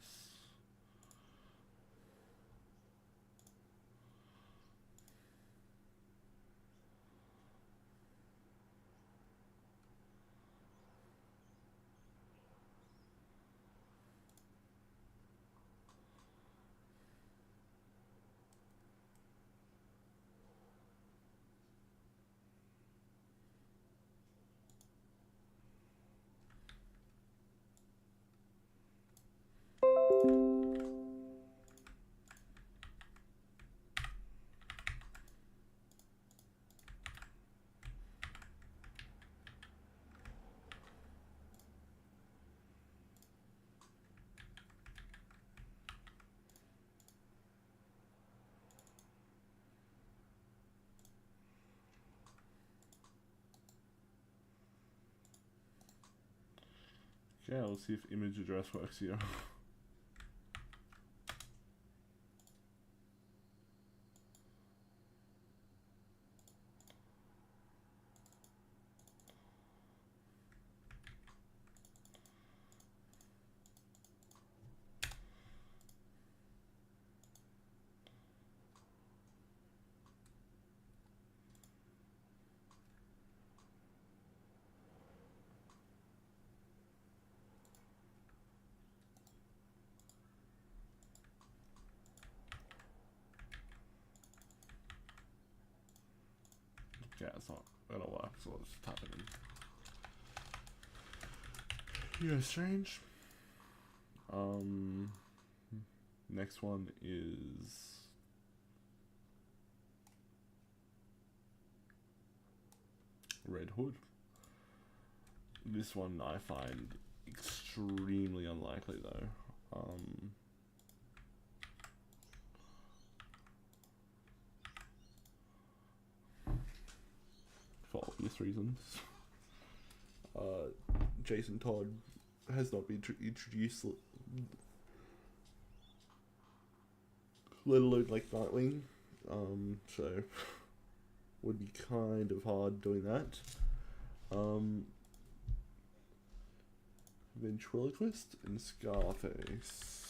Okay, let's see if image address works here. Yeah, it's not gonna work, so let's just type it in. Yeah, strange. Next one is Red Hood. This one I find extremely unlikely though. For obvious reasons. Jason Todd has not been introduced, let alone like Nightwing, so would be kind of hard doing that. Ventriloquist and Scarface.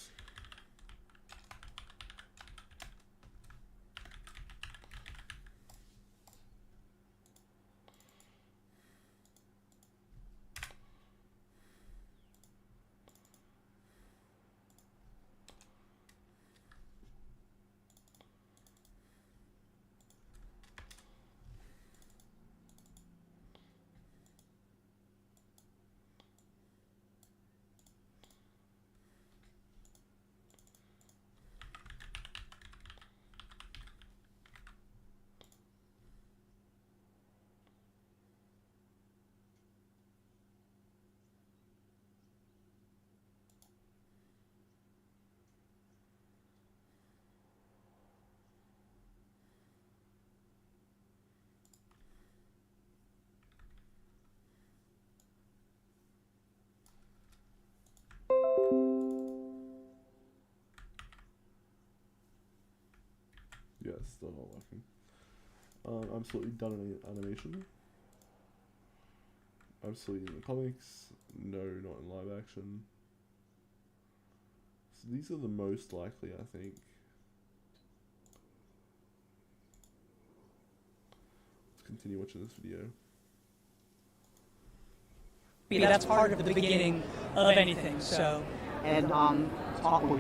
Yeah, it's still not working. Absolutely done in animation. Absolutely in the comics. No, not in live action. So these are the most likely, I think. Let's continue watching this video. That's part of the beginning of anything, so. And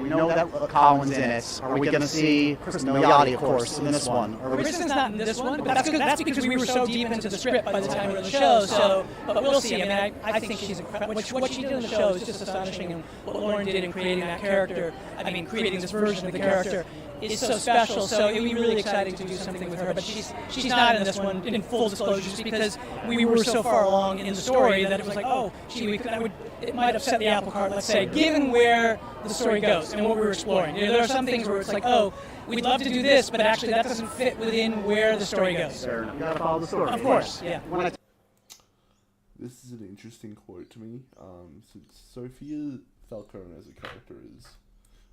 we know that Colin's in it. Are we going to see Kristen Milioti, of course, in this one? Kristen's not in this one, but that's because we were so deep into the script by the time we were in the show. So, but we'll see. I mean, I think she's incredible. What she did in the show is just astonishing, and what Lauren did in creating that character. I mean, creating this version of the character is so special. So it would be really exciting to do something with her. But she's not in this one, in full disclosure, just because we were so far along in the story that it was like, oh, it might upset the apple cart, let's say, given where the story goes and what we were exploring. You know, there are some things where it's like, oh, we'd love to do this, but actually that doesn't fit within where the story goes. You gotta follow the story. Of course, yeah. This is an interesting quote to me. Since Sophia Falcone as a character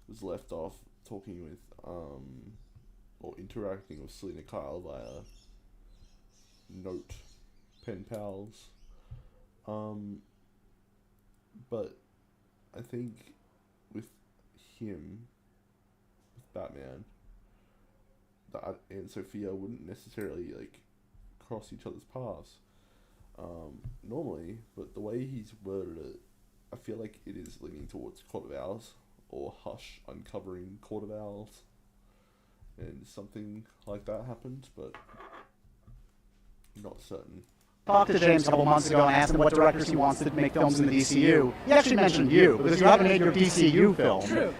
was left off talking with or interacting with Selena Kyle via note pen pals. But I think with him, with Batman, that and Sophia wouldn't necessarily like cross each other's paths normally, but the way he's worded it, I feel like it is leaning towards Court of Owls or Hush uncovering Court of Owls, and something like that happened, but not certain. Talked to James a couple months ago and asked him what directors he wants to make films in the DCU. He actually mentioned you, because you haven't made your DCU film. True.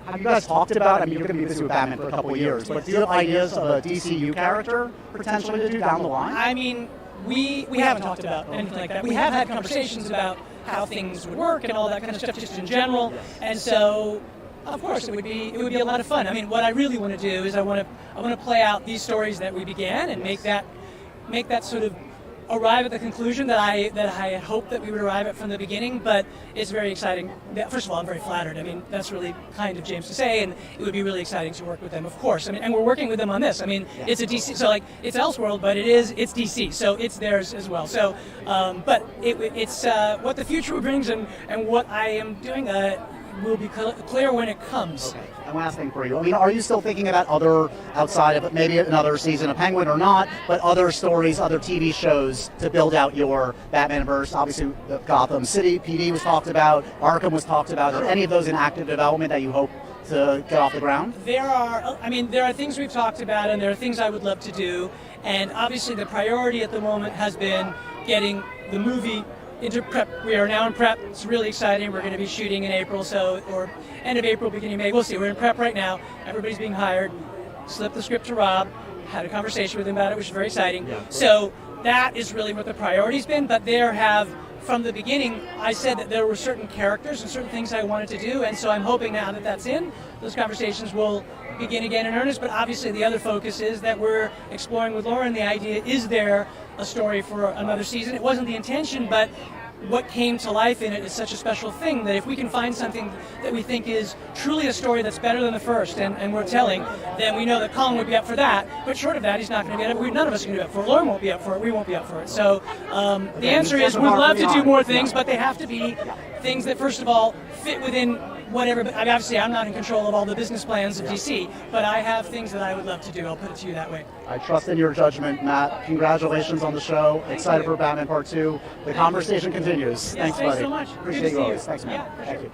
Have you guys talked about, I mean, you're going to be busy with Batman for a couple of years, but do you have ideas of a DCU character potentially to do down the line? I mean, we haven't talked about anything like that. We have had conversations about how things would work and all that kind of stuff just in general, and so of course it would be a lot of fun. I mean, what I really want to do is I want to play out these stories that we began and make that sort of arrive at the conclusion that I had hoped that we would arrive at from the beginning, but it's very exciting. First of all, I'm very flattered. I mean, that's really kind of James to say, and it would be really exciting to work with them, of course. I mean, and we're working with them on this. I mean, it's a DC, so like it's Elseworld, but it's DC, so it's theirs as well. So, but it's what the future brings and what I am doing will be clear when it comes. Okay. And last thing for you. I mean, are you still thinking about other, outside of maybe another season of Penguin or not, but other stories, other TV shows to build out your Batman-verse? Obviously, Gotham City PD was talked about, Arkham was talked about. Are any of those in active development that you hope to get off the ground? There are things we've talked about, and there are things I would love to do. And obviously, the priority at the moment has been getting the movie into prep. We are now in prep. It's really exciting. We're going to be shooting in April, or end of April, beginning of May. We'll see. We're in prep right now. Everybody's being hired. Slipped the script to Rob. Had a conversation with him about it, which is very exciting. Yeah. So that is really what the priority's been. But from the beginning, I said that there were certain characters and certain things I wanted to do, and so I'm hoping now that that's in, those conversations will begin again in earnest. But obviously the other focus is that we're exploring with Lauren the idea, is there a story for another season? It wasn't the intention, but what came to life in it is such a special thing that if we can find something that we think is truly a story that's better than the first and we're telling, then we know that Colin would be up for that. But short of that, he's not going to be up for it. None of us are going to be up for it. Lauren won't be up for it. We won't be up for it. So the answer is we'd love to do more things, but they have to be things that, first of all, fit within whatever. Obviously, I'm not in control of all the business plans of DC, but I have things that I would love to do. I'll put it to you that way. I trust in your judgment, Matt. Congratulations on the show. Excited for Batman Part 2. The conversation continues. Thanks, buddy. Thanks so much. Appreciate you always. Thanks, Matt. Yeah, Thank you.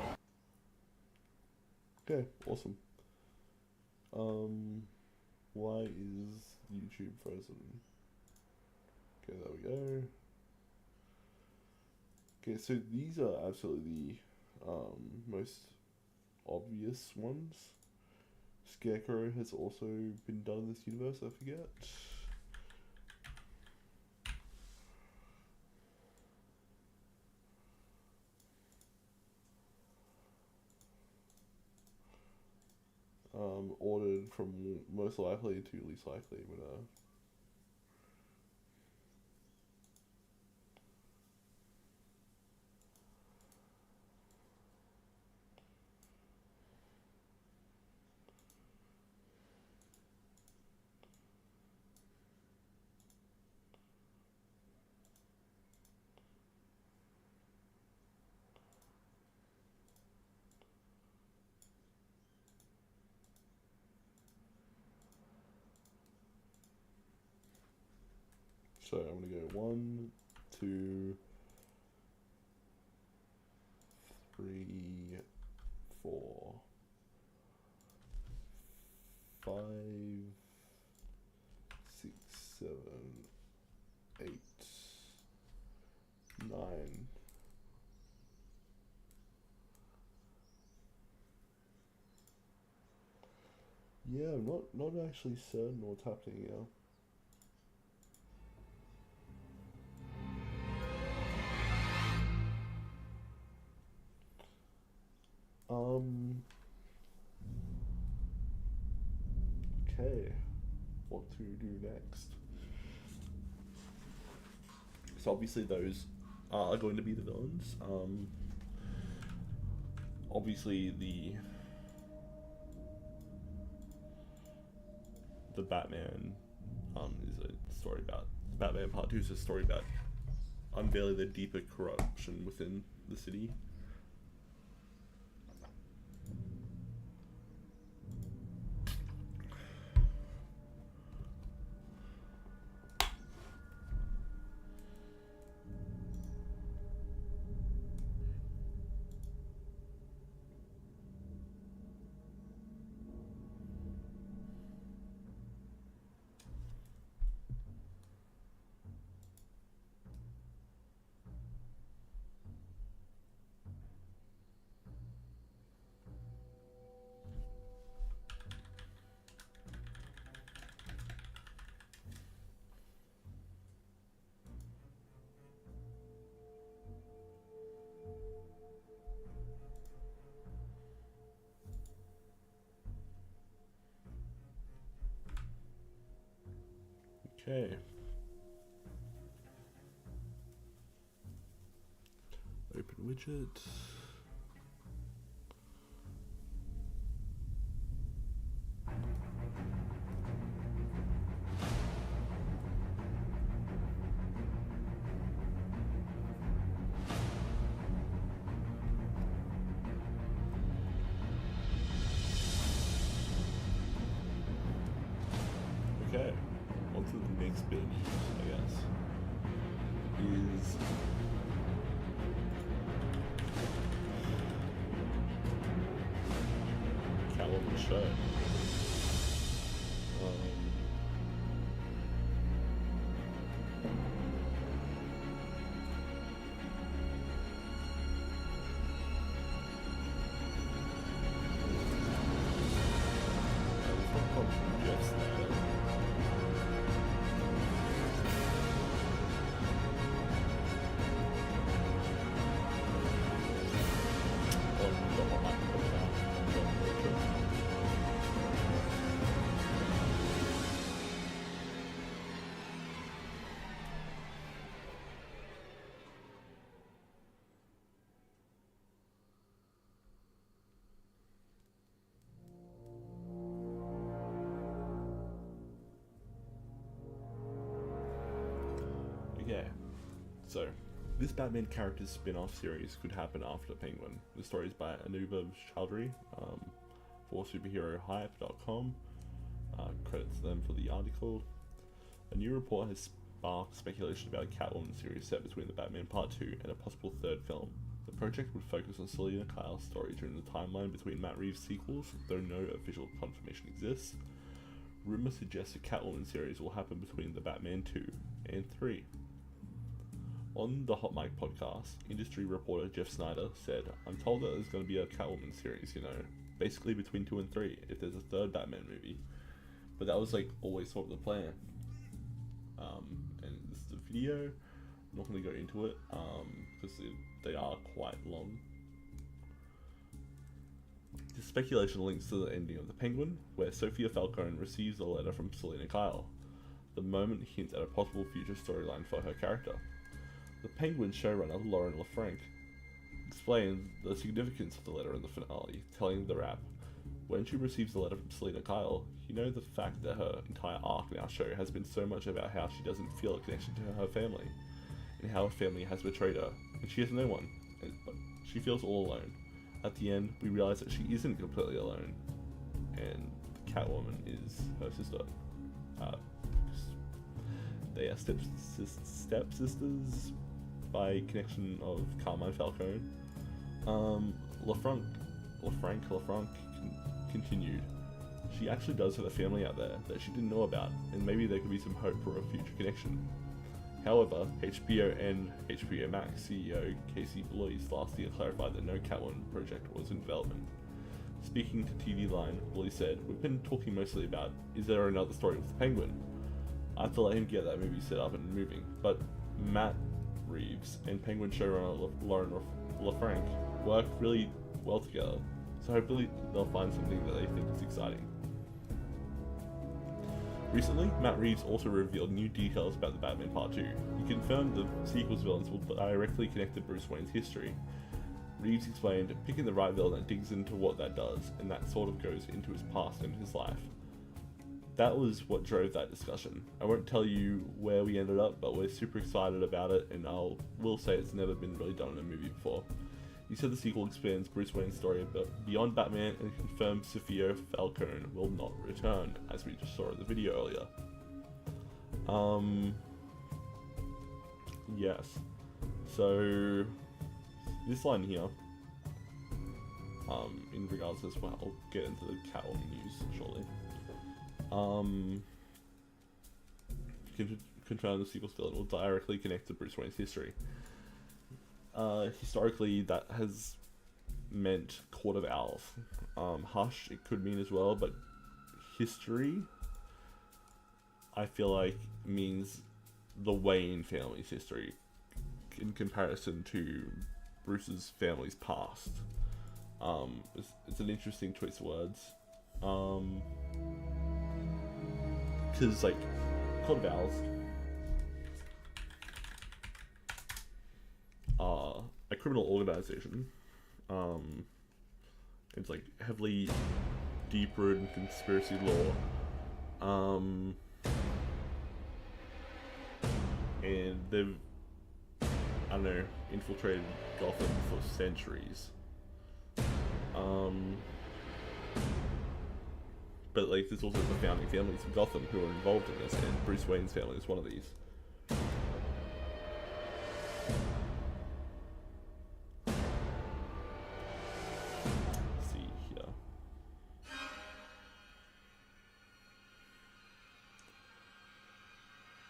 Okay, awesome. Why is YouTube frozen? Okay, there we go. Okay, so these are absolutely the most obvious ones. Scarecrow has also been done in this universe, I forget. Ordered from most likely to least likely. I'm gonna So I'm going to go 1, 2, 3, 4, 5, 6, 7, 8, 9. Yeah, I'm not actually certain what's happening here. Okay, what to do next? So obviously those are going to be the villains. Obviously the Batman is a story about Batman Part 2 is a story about unveiling the deeper corruption within the city. Okay. Open widget. Okay. On to the next bit, I guess, is California. Catwoman show. Yeah, so this Batman character's spin-off series could happen after Penguin. The story is by Anubhav Chaudhary for superherohype.com. Credits them for the article. A new report has sparked speculation about a Catwoman series set between the Batman Part 2 and a possible third film. The project would focus on Selina Kyle's story during the timeline between Matt Reeves' sequels, though no official confirmation exists. Rumour suggests a Catwoman series will happen between the Batman 2 and 3. On the Hot Mic podcast, industry reporter Jeff Snyder said, "I'm told that there's going to be a Catwoman series, basically between 2 and 3, if there's a third Batman movie." But that was always sort of the plan. And this is a video. I'm not going to go into it because they are quite long. The speculation links to the ending of The Penguin, where Sophia Falcone receives a letter from Selina Kyle. The moment hints at a possible future storyline for her character. The Penguin showrunner Lauren LaFranc explained the significance of the letter in the finale, telling the Wrap, "When she receives the letter from Selina Kyle, the fact that her entire arc in our show has been so much about how she doesn't feel a connection to her family, and how her family has betrayed her, and she has no one, but she feels all alone. At the end, we realize that she isn't completely alone, and the Catwoman is her sister. They are stepsisters by connection of Carmine Falcone." LaFranc continued, "She actually does have a family out there that she didn't know about, and maybe there could be some hope for a future connection." However, HBO and HBO Max CEO Casey Bloys last year clarified that no Catwoman project was in development. Speaking to TV Line, Bloys said, "We've been talking mostly about, is there another story with the Penguin? I have to let him get that movie set up and moving, but Matt Reeves and Penguin showrunner Lauren LaFranc work really well together, so hopefully they'll find something that they think is exciting." Recently, Matt Reeves also revealed new details about the Batman Part 2. He confirmed the sequel's villains will directly connect to Bruce Wayne's history. Reeves explained, "Picking the right villain that digs into what that does, and that sort of goes into his past and his life." That was what drove that discussion. I won't tell you where we ended up, but we're super excited about it, and will say it's never been really done in a movie before. He said the sequel expands Bruce Wayne's story beyond Batman, and confirmed Sophia Falcone will not return, as we just saw in the video earlier. Yes. So, this line here, in regards to this, well, I'll get into the Catwoman news shortly. Confirmed the sequel's villain will directly connect to Bruce Wayne's history. Historically, that has meant Court of Owls. Hush, it could mean as well, but history, I feel like, means the Wayne family's history in comparison to Bruce's family's past. It's an interesting choice of words. Because, Court of Owls are a criminal organization. It's heavily deep-rooted in conspiracy law. And they've, infiltrated Gotham for centuries. But there's also the founding families of Gotham who are involved in this, and Bruce Wayne's family is one of these. Let's see here.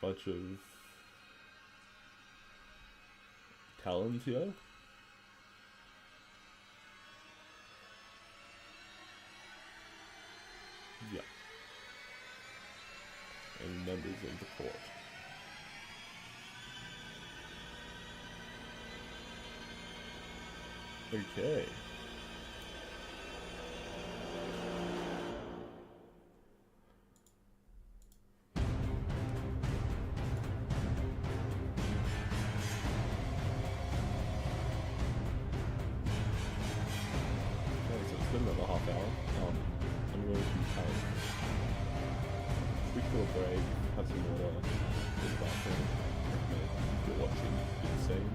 bunch of talons here. Yeah. And members of the court. Okay. Okay, so it's been another half hour. I'm going to be tired. Quick little break, have some water, go to the bathroom. If you're watching, do the same.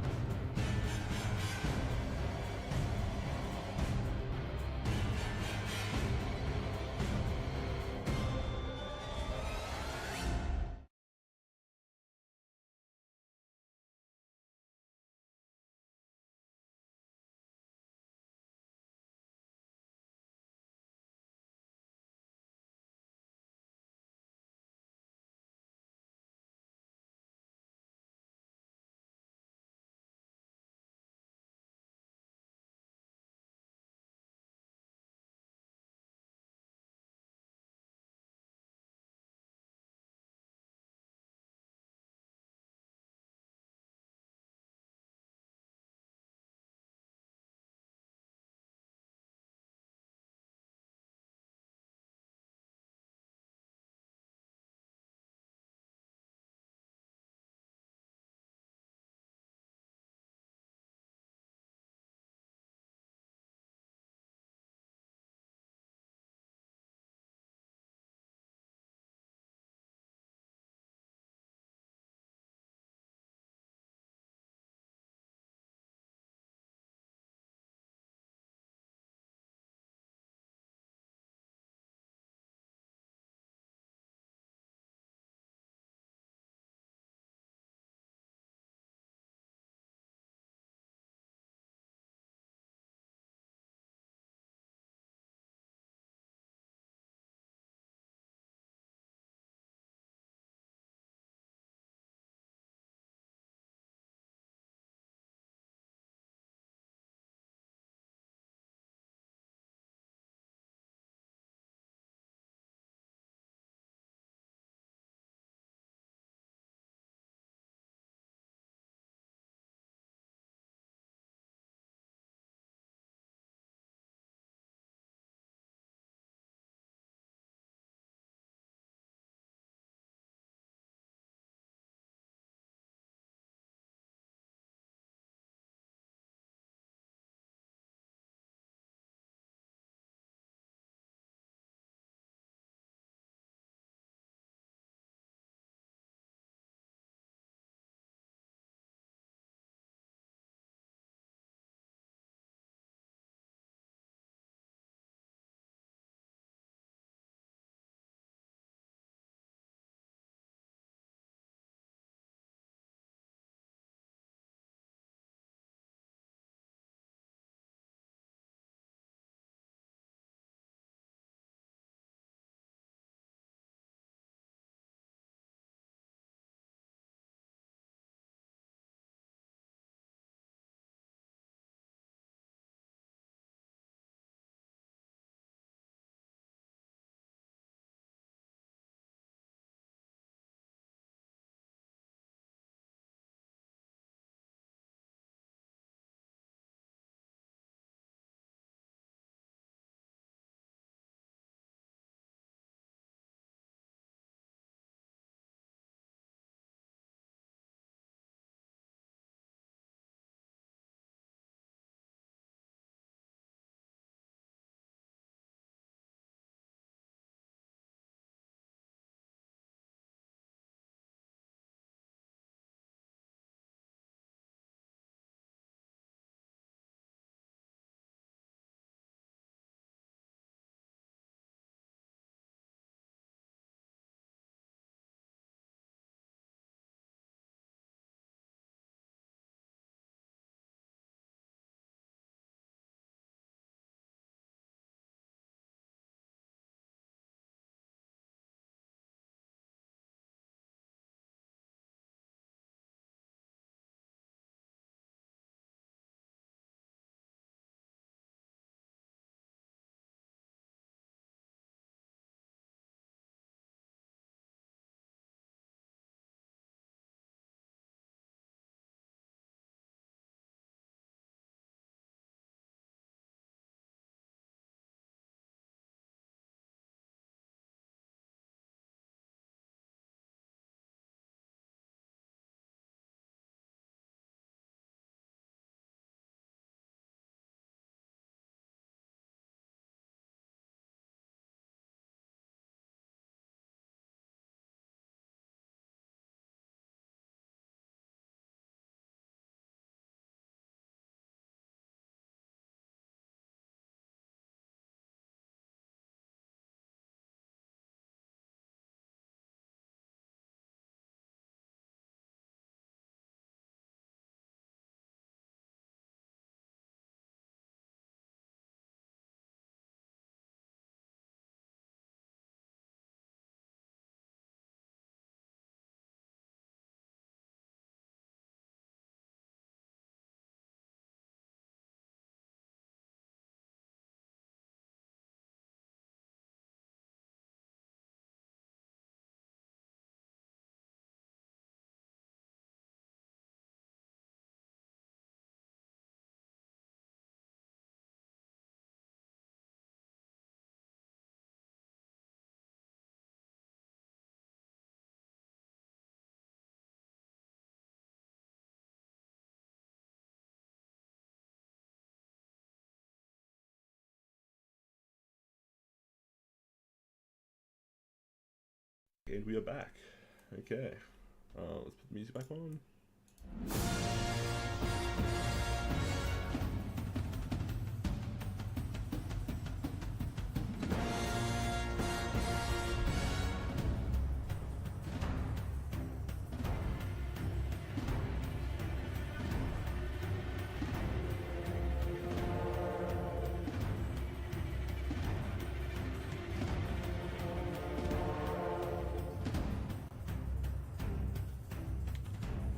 And we are back. Okay. Let's put the music back on.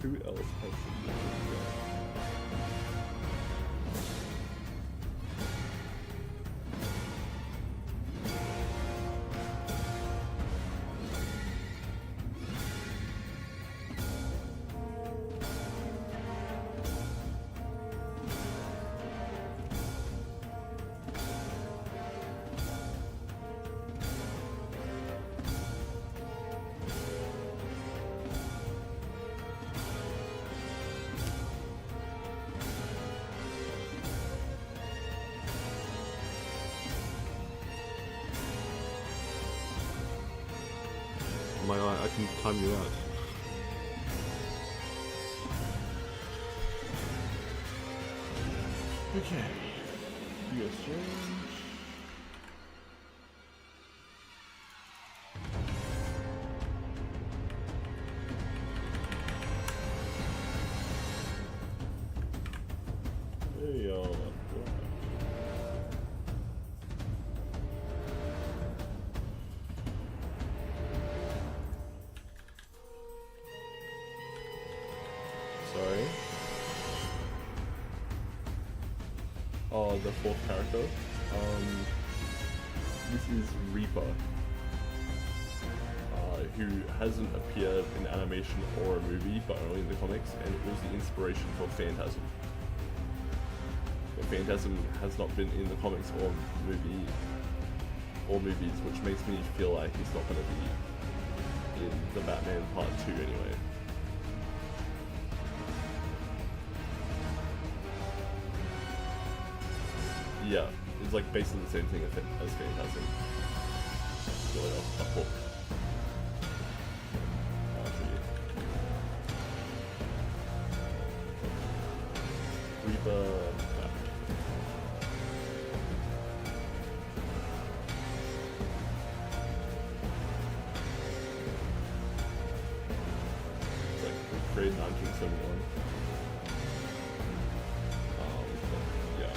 Who else has some? I can time you out. Okay. US change. Hey y'all. Sorry. Oh, the fourth character. This is Reaper, who hasn't appeared in animation or a movie, but only in the comics, and it was the inspiration for Phantasm. But Phantasm has not been in the comics or movies, which makes me feel like he's not going to be in the Batman Part 2 anyway. Yeah, it's like basically the same thing as Phantasm. Really a hook. Reaper. It's like grade 1971. Yeah.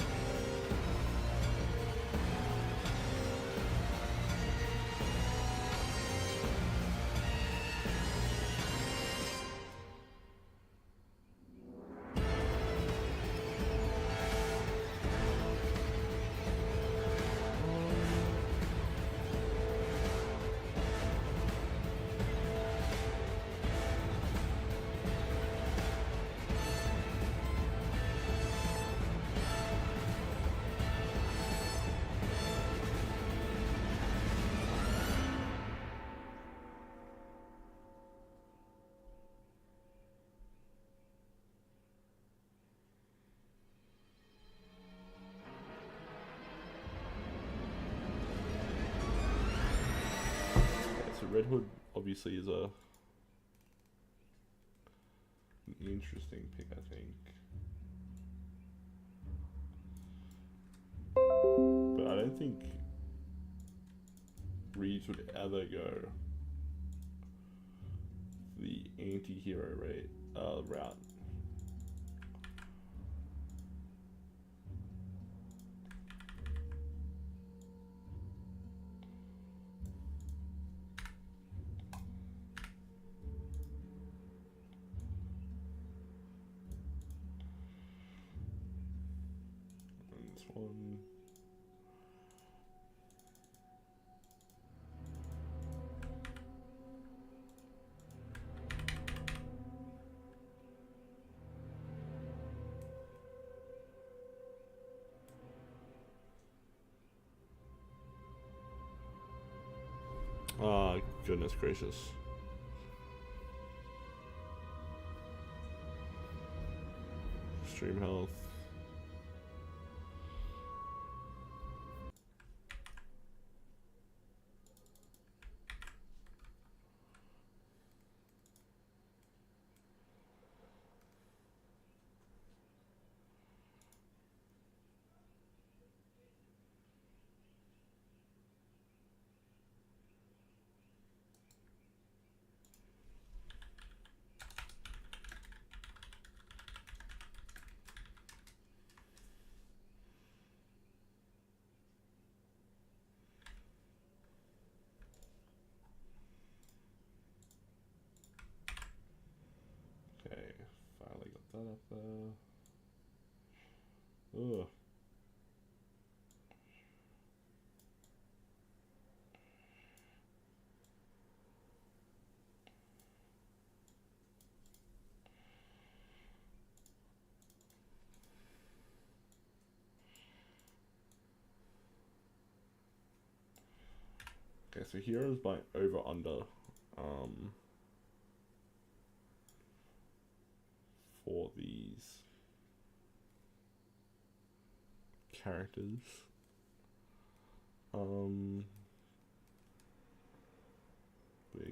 So Red Hood obviously is an interesting pick, I think. But I don't think Reeves would ever go the anti-hero route. And this one. Ah, goodness gracious. Stream health. that up there. Ugh. Okay, so here is my over under for these characters. We're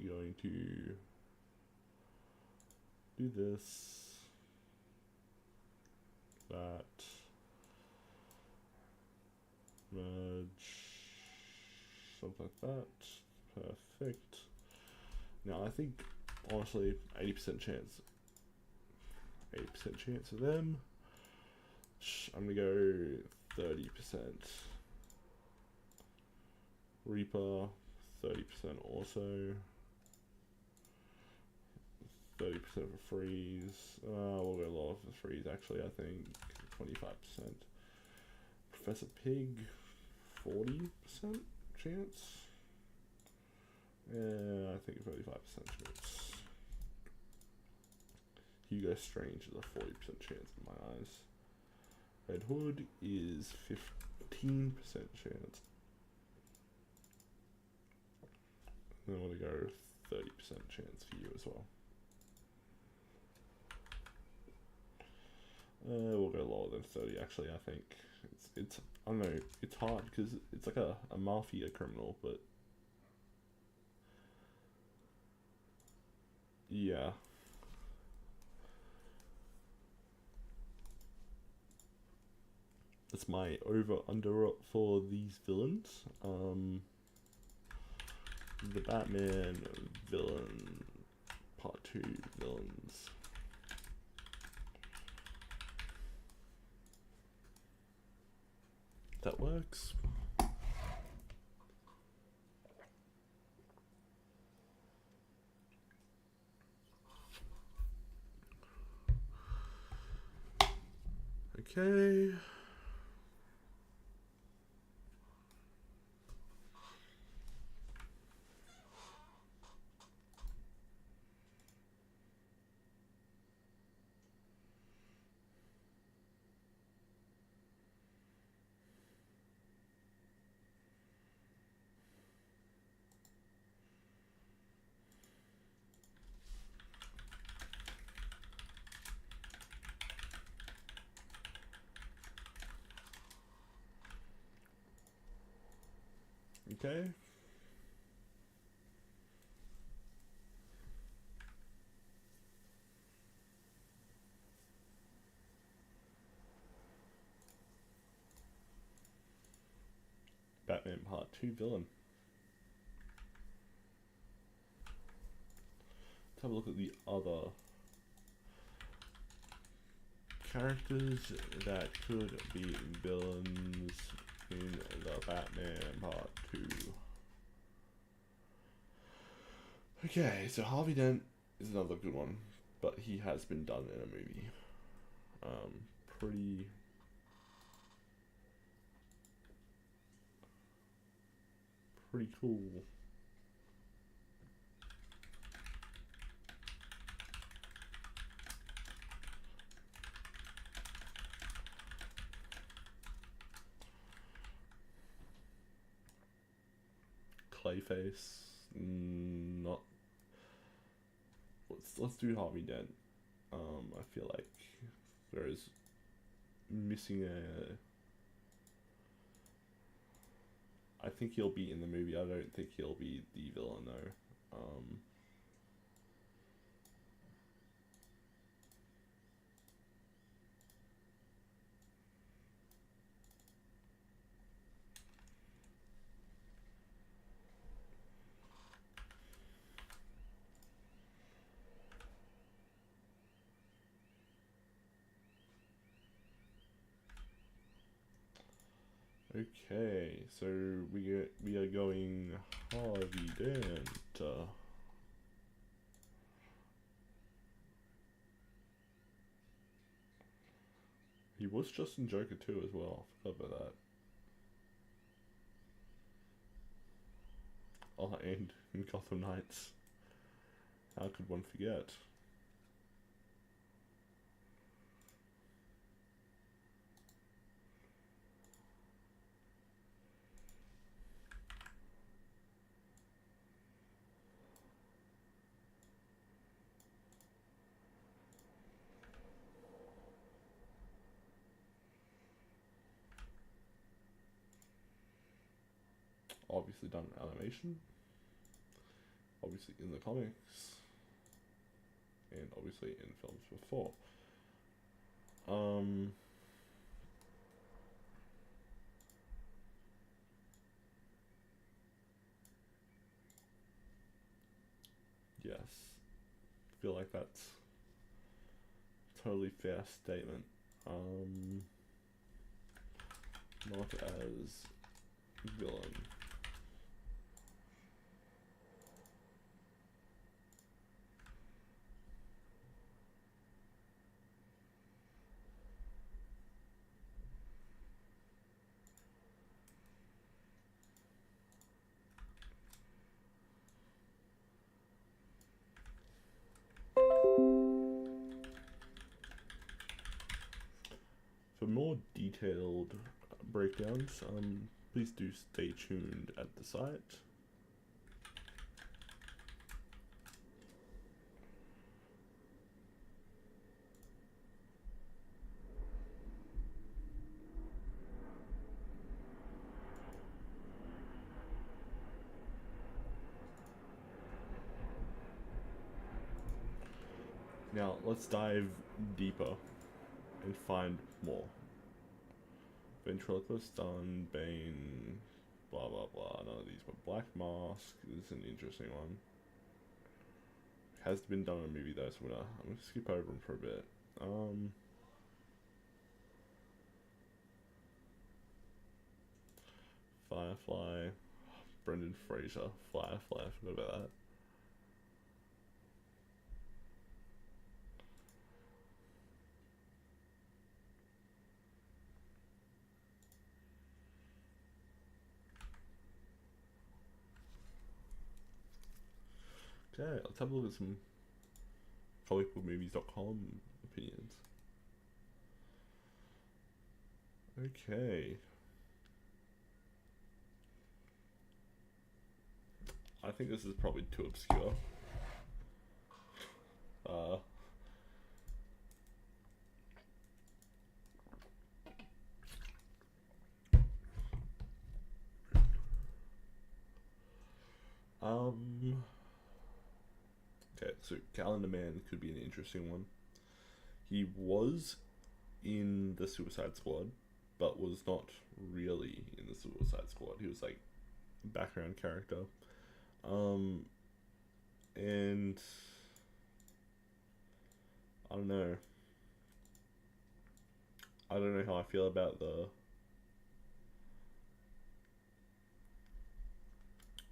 going to do this, that, merge, something like that. Perfect. Now I think honestly 80% chance. 80% chance of them. I'm gonna go 30%. Reaper, 30% also. 30% for freeze. We'll go lower for freeze actually, I think. 25%. Professor Pig, 40% chance. Yeah, I think 35% chance. Hugo Strange is a 40% chance in my eyes. Red Hood is 15% chance. And then we'll go 30% chance for you as well. We'll go lower than 30 actually, I think. It's I don't know, it's hard because it's like a mafia criminal, but yeah. That's my over under for these villains. The Batman villain part 2 villains. That works. Okay. Okay. Batman Part 2 villain. Let's have a look at the other characters that could be villains in the Batman Part 2. Okay, so Harvey Dent is another good one, but he has been done in a movie. Pretty cool. Clayface, not. Let's do Harvey Dent. I feel like there is missing a. I think he'll be in the movie. I don't think he'll be the villain though. Okay, so we are going Harvey Dent. He was just in Joker 2 as well. I forgot about that. Oh, and in Gotham Knights. How could one forget? Obviously done animation. Obviously in the comics. And obviously in films before. Yes. I feel like that's a totally fair statement. Not as villain. For more detailed breakdowns, please do stay tuned at the site. Now, let's dive deeper and find more. Ventriloquist done, Bane, blah blah blah, none of these, but Black Mask is an interesting one. Has been done in a movie though, so I'm gonna skip over him for a bit. Firefly, Brendan Fraser, Firefly, I forgot about that. Okay, let's have a look at some comicbookmovies.com opinions. Okay. I think this is probably too obscure. Okay, so Calendar Man could be an interesting one. He was in the Suicide Squad, but was not really in the Suicide Squad. He was like a background character. And I don't know. I don't know how I feel about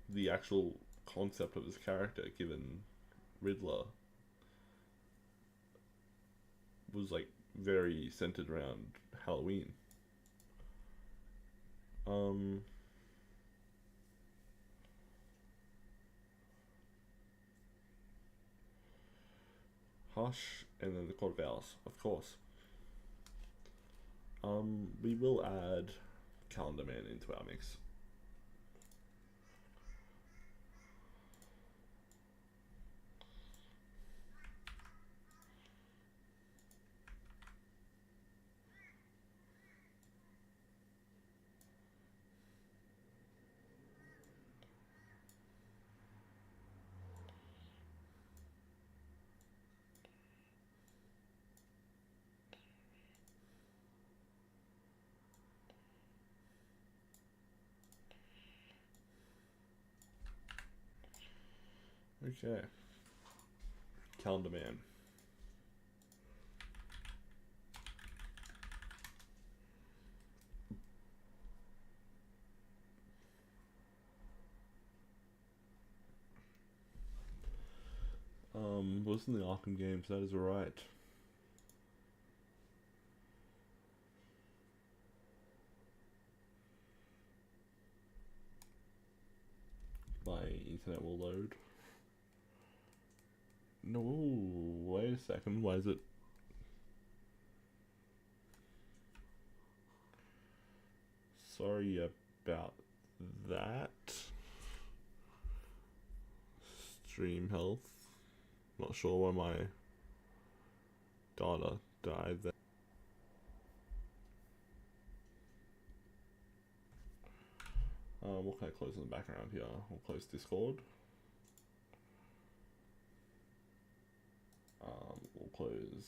the actual concept of his character, given Riddler was like very centered around Halloween. Hush, and then the Court of Owls, of course. We will add Calendar Man into our mix. Okay. Calendar Man. Was in the Arkham games, that is right. internet will load. No, wait a second. Why is it? Sorry about that. Stream health. Not sure why my data died there. What can I close in the background here? We'll close Discord. We'll close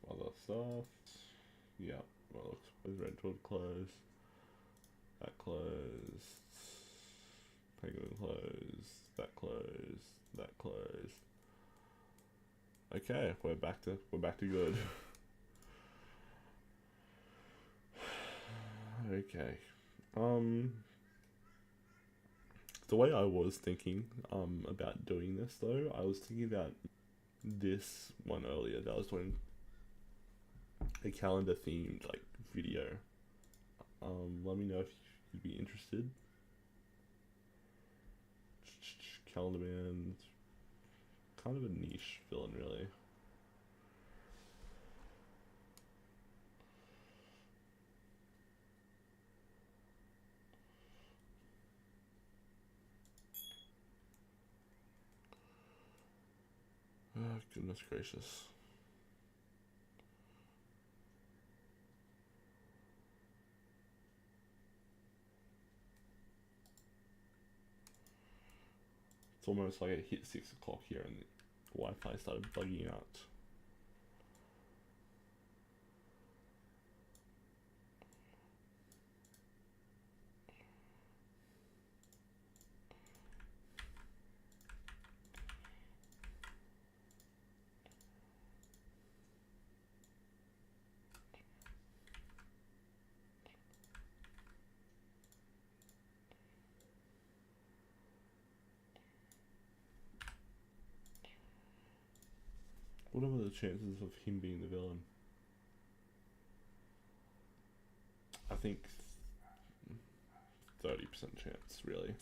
some other stuff. Yeah, well, looks Redwood closed. That closed. Penguin closed. That closed. That closed. Okay, we're back to good. Okay. The way I was thinking about doing this though, I was thinking about this one earlier that I was doing a calendar themed like video. Let me know if you'd be interested. Calendar Man, kind of a niche villain really. Oh, goodness gracious. It's almost like it hit 6 o'clock here and the Wi-Fi started bugging out. What are the chances of him being the villain? I think 30% chance, really.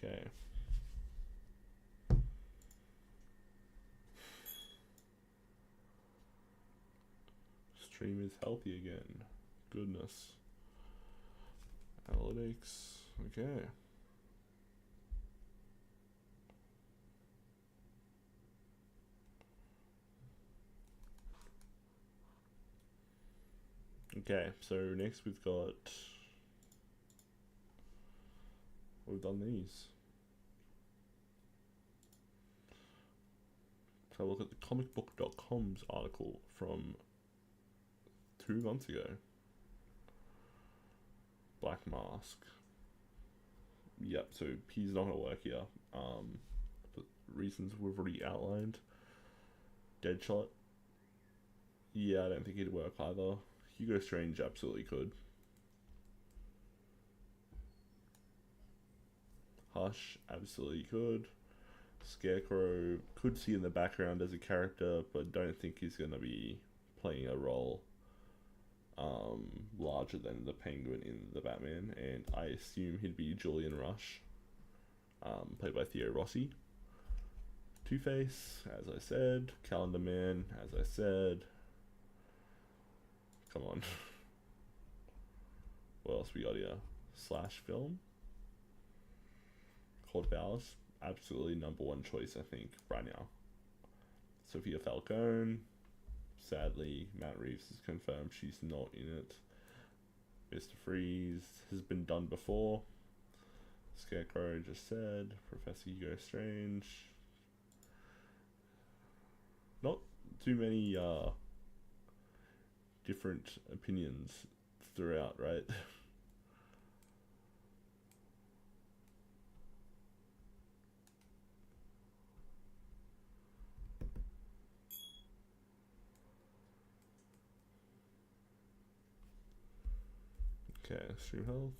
Okay. Stream is healthy again. Goodness. Analytics. Okay. Okay, so next we've done these. So look at the comicbook.com's article from 2 months ago. Black Mask. Yep, so he's not gonna work here. For reasons we've already outlined. Deadshot. Yeah, I don't think he'd work either. Hugo Strange absolutely could. Hush absolutely could. Scarecrow could see in the background as a character, but don't think he's going to be playing a role larger than the Penguin in the Batman, and I assume he'd be Julian Rush, played by Theo Rossi. Two-Face, as I said. Calendar Man, as I said. Come on. What else we got here? Slash film. Cold Palace. Absolutely #1 choice, I think, right now. Sophia Falcone. Sadly, Matt Reeves has confirmed she's not in it. Mr. Freeze has been done before. Scarecrow just said. Professor Hugo Strange. Not too many different opinions throughout, right? Okay, stream health.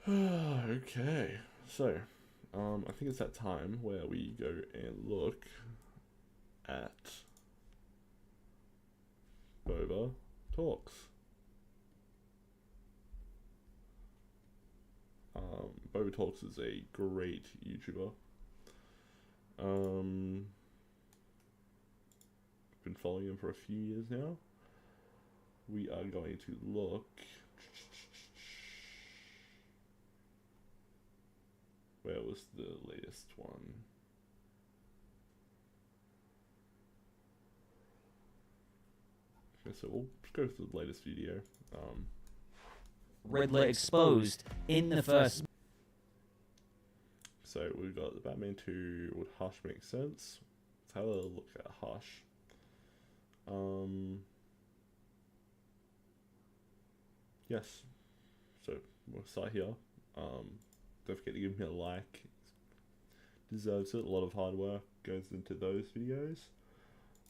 Okay, so I think it's that time where we go and look at Boba Talks. Boba Talks is a great YouTuber. Been following him for a few years now. We are going to look. Where was the latest one? Okay, so we'll go to the latest video. Riddler exposed in the first. So we've got the Batman 2. Would Hush make sense? Let's have a look at Hush. Yes. So we'll start here. Don't forget to give me a like. Deserves it. A lot of hard work goes into those videos.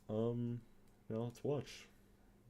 Now let's watch.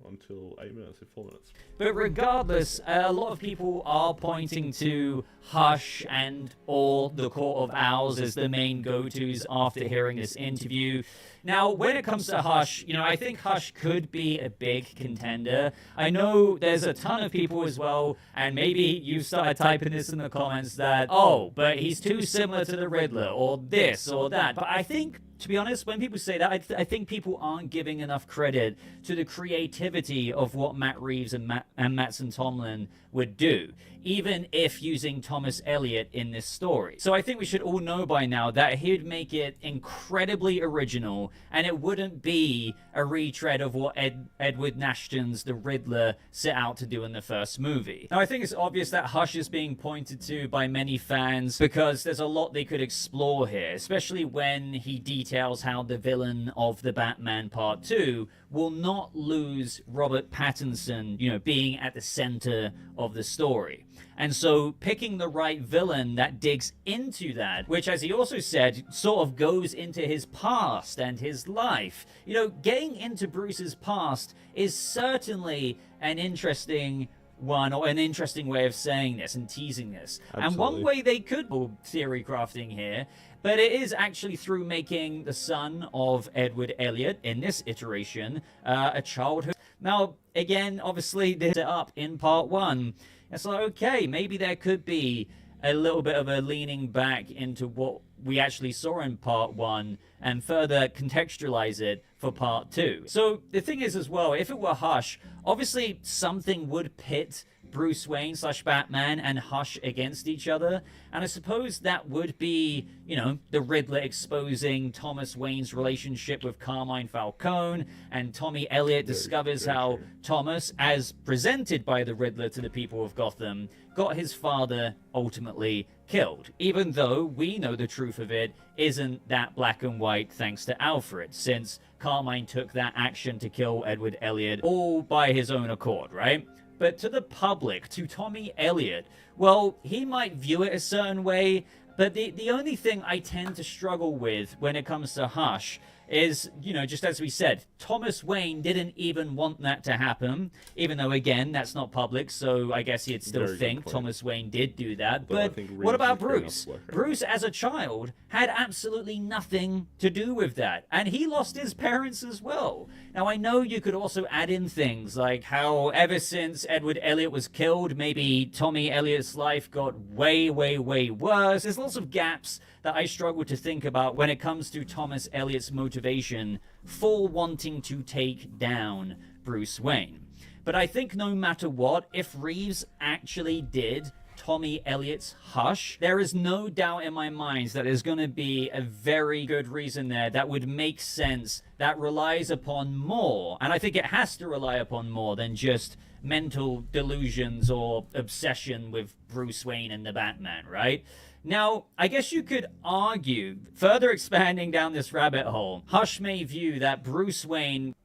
Until 8 minutes, 4 minutes. But regardless, a lot of people are pointing to Hush and or the Court of Owls as the main go-tos after hearing this interview. Now, when it comes to Hush, you know, I think Hush could be a big contender. I know there's a ton of people as well, and maybe you started typing this in the comments that, oh, but he's too similar to the Riddler, or this, or that. But I think, to be honest, when people say that, I think people aren't giving enough credit to the creativity of what Matt Reeves and Mattson Tomlin would do, even if using Thomas Elliot in this story. So I think we should all know by now that he'd make it incredibly original, and it wouldn't be a retread of what Edward Nashton's The Riddler set out to do in the first movie. Now, I think it's obvious that Hush is being pointed to by many fans because there's a lot they could explore here, especially when he details how the villain of the Batman Part 2 will not lose Robert Pattinson, you know, being at the center of the story. And so picking the right villain that digs into that, which, as he also said, sort of goes into his past and his life. You know, getting into Bruce's past is certainly an interesting one, or an interesting way of saying this and teasing this. Absolutely. And one way they could do theory crafting here, but it is actually through making the son of Edward Elliot, in this iteration, a childhood. Now, again, obviously, this is set up in Part 1. It's like, okay, maybe there could be a little bit of a leaning back into what we actually saw in Part 1 and further contextualize it for Part 2. So the thing is as well, if it were Hush, obviously something would pit Bruce Wayne / Batman and Hush against each other. And I suppose that would be, you know, the Riddler exposing Thomas Wayne's relationship with Carmine Falcone, and Tommy Elliot discovers how Thomas, as presented by the Riddler to the people of Gotham, got his father ultimately killed, even though we know the truth of it isn't that black and white thanks to Alfred, since Carmine took that action to kill Edward Elliot all by his own accord, right? But to the public, to Tommy Elliot, well, he might view it a certain way, but the only thing I tend to struggle with when it comes to Hush is, you know, just as we said, Thomas Wayne didn't even want that to happen, even though, again, that's not public, so I guess he'd still think Thomas Wayne did do that. But what about Bruce? Bruce, as a child, had absolutely nothing to do with that, and he lost his parents as well. Now, I know you could also add in things like how ever since Edward Elliot was killed, maybe Tommy Elliot's life got way, way, way worse. There's lots of gaps that I struggle to think about when it comes to Thomas Elliot's motivation for wanting to take down Bruce Wayne. But I think no matter what, if Reeves actually did Tommy Elliott's Hush, there is no doubt in my mind that there's going to be a very good reason there that would make sense, that relies upon more, and I think it has to rely upon more than just mental delusions or obsession with Bruce Wayne and the Batman, right? Now, I guess you could argue, further expanding down this rabbit hole, Hush may view that Bruce Wayne...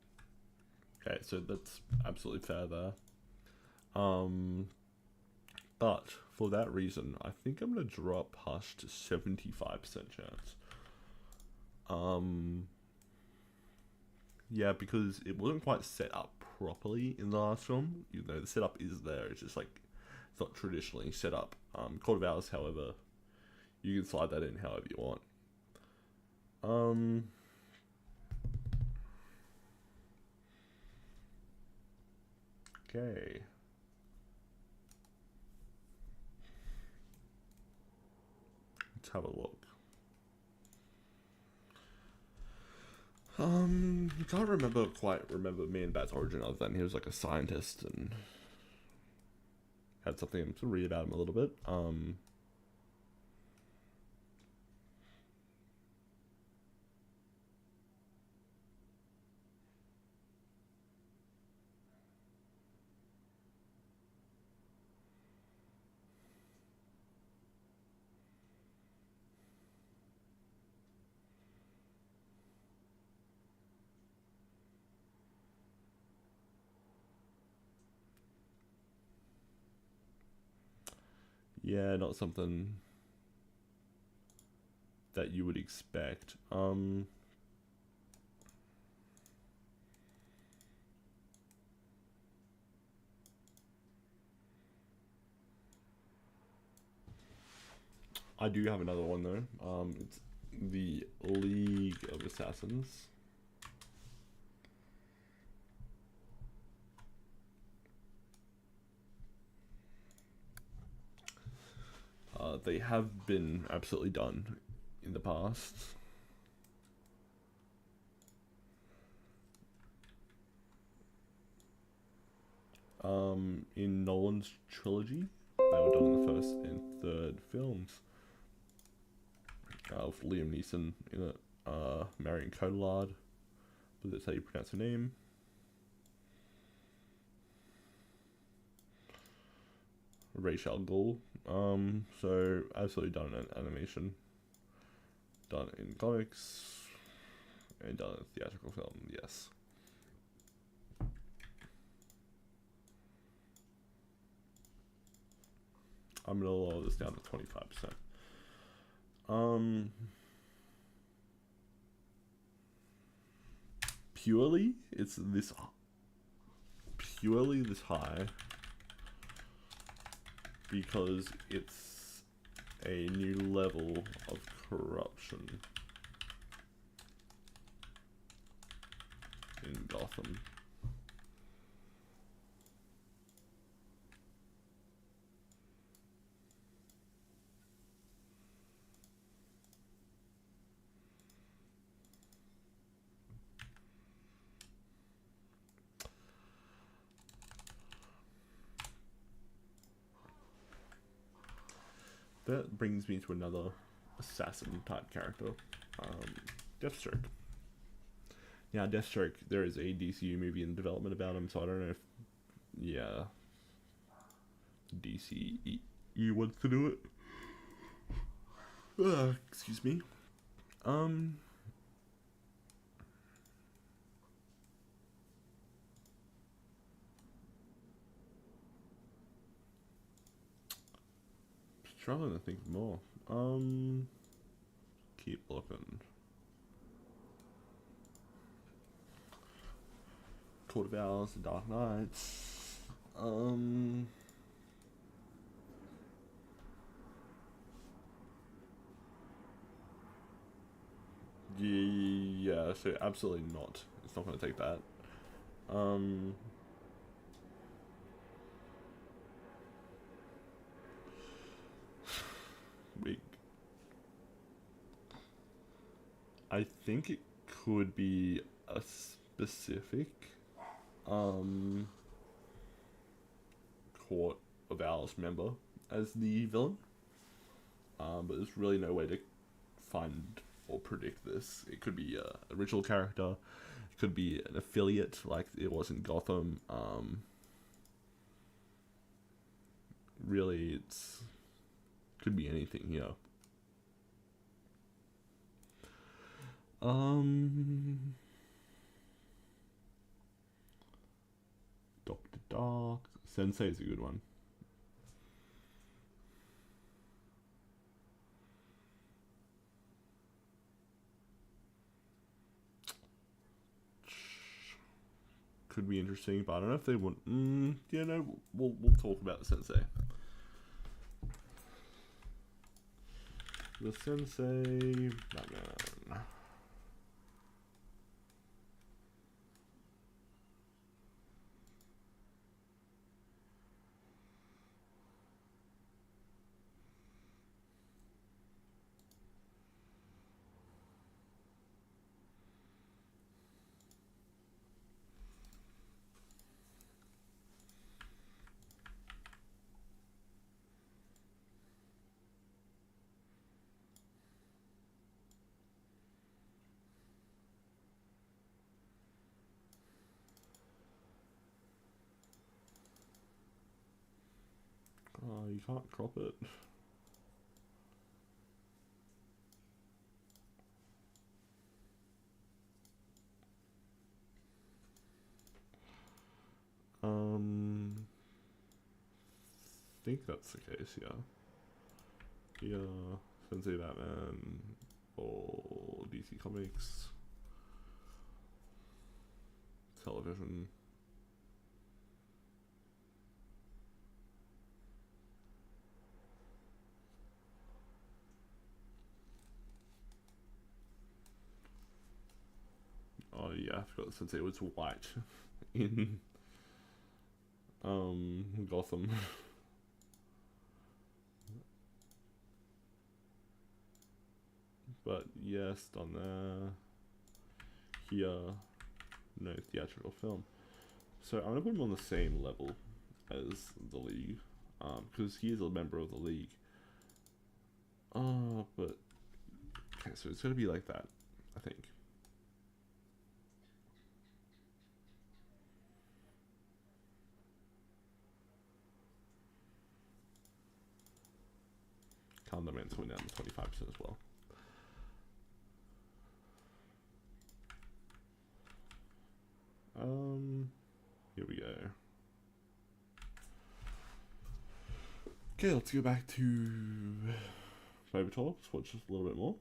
Okay, so that's absolutely fair there. But for that reason, I think I'm going to drop Hush to 75% chance. Yeah, because it wasn't quite set up properly in the last film. You know, the setup is there. It's just like, it's not traditionally set up. Court of Owls, however, you can slide that in however you want. Okay. Let's have a look. I can't quite remember me and Bat's origin other than he was like a scientist and had something to read about him a little bit. Yeah, not something that you would expect. I do have another one though. It's the League of Assassins. They have been absolutely done in the past. In Nolan's trilogy, they were done in the first and third films. With Liam Neeson in it, Marion Cotillard, but that's how you pronounce her name. Ra's al Ghul. So absolutely done in animation, done in comics, and done in theatrical film. Yes. I'm gonna lower this down to 25%. Purely this high because it's a new level of corruption in Gotham. That brings me to another assassin type character, Deathstroke. Now, Deathstroke, there is a DCU movie in development about him, so I don't know if, DCU wants to do it. Excuse me. Struggling to think of more. Keep looking. Court of Owls, The Dark Knights. Yeah, so absolutely not. It's not going to take that. I think it could be a specific Court of Owls member as the villain. But there's really no way to find or predict this. It could be a original character, it could be an affiliate like it was in Gotham. Really, could be anything here. Dr. Dark. Sensei is a good one. Could be interesting, but I don't know if they want. Yeah, no, we'll talk about the Sensei. The Sensei Batman. Oh, you can't crop it. I think that's the case, yeah. Yeah, Sensei Batman or DC Comics, television. Oh yeah, I forgot the Sensei was white in Gotham. But yes, done there. Here, no theatrical film. So I'm gonna put him on the same level as the League, because he is a member of the League. But okay, so it's gonna be like that, I think. Calendar Man's going down to 25% as well. Here we go. Okay, let's go back to Favour Talks, watch just a little bit more.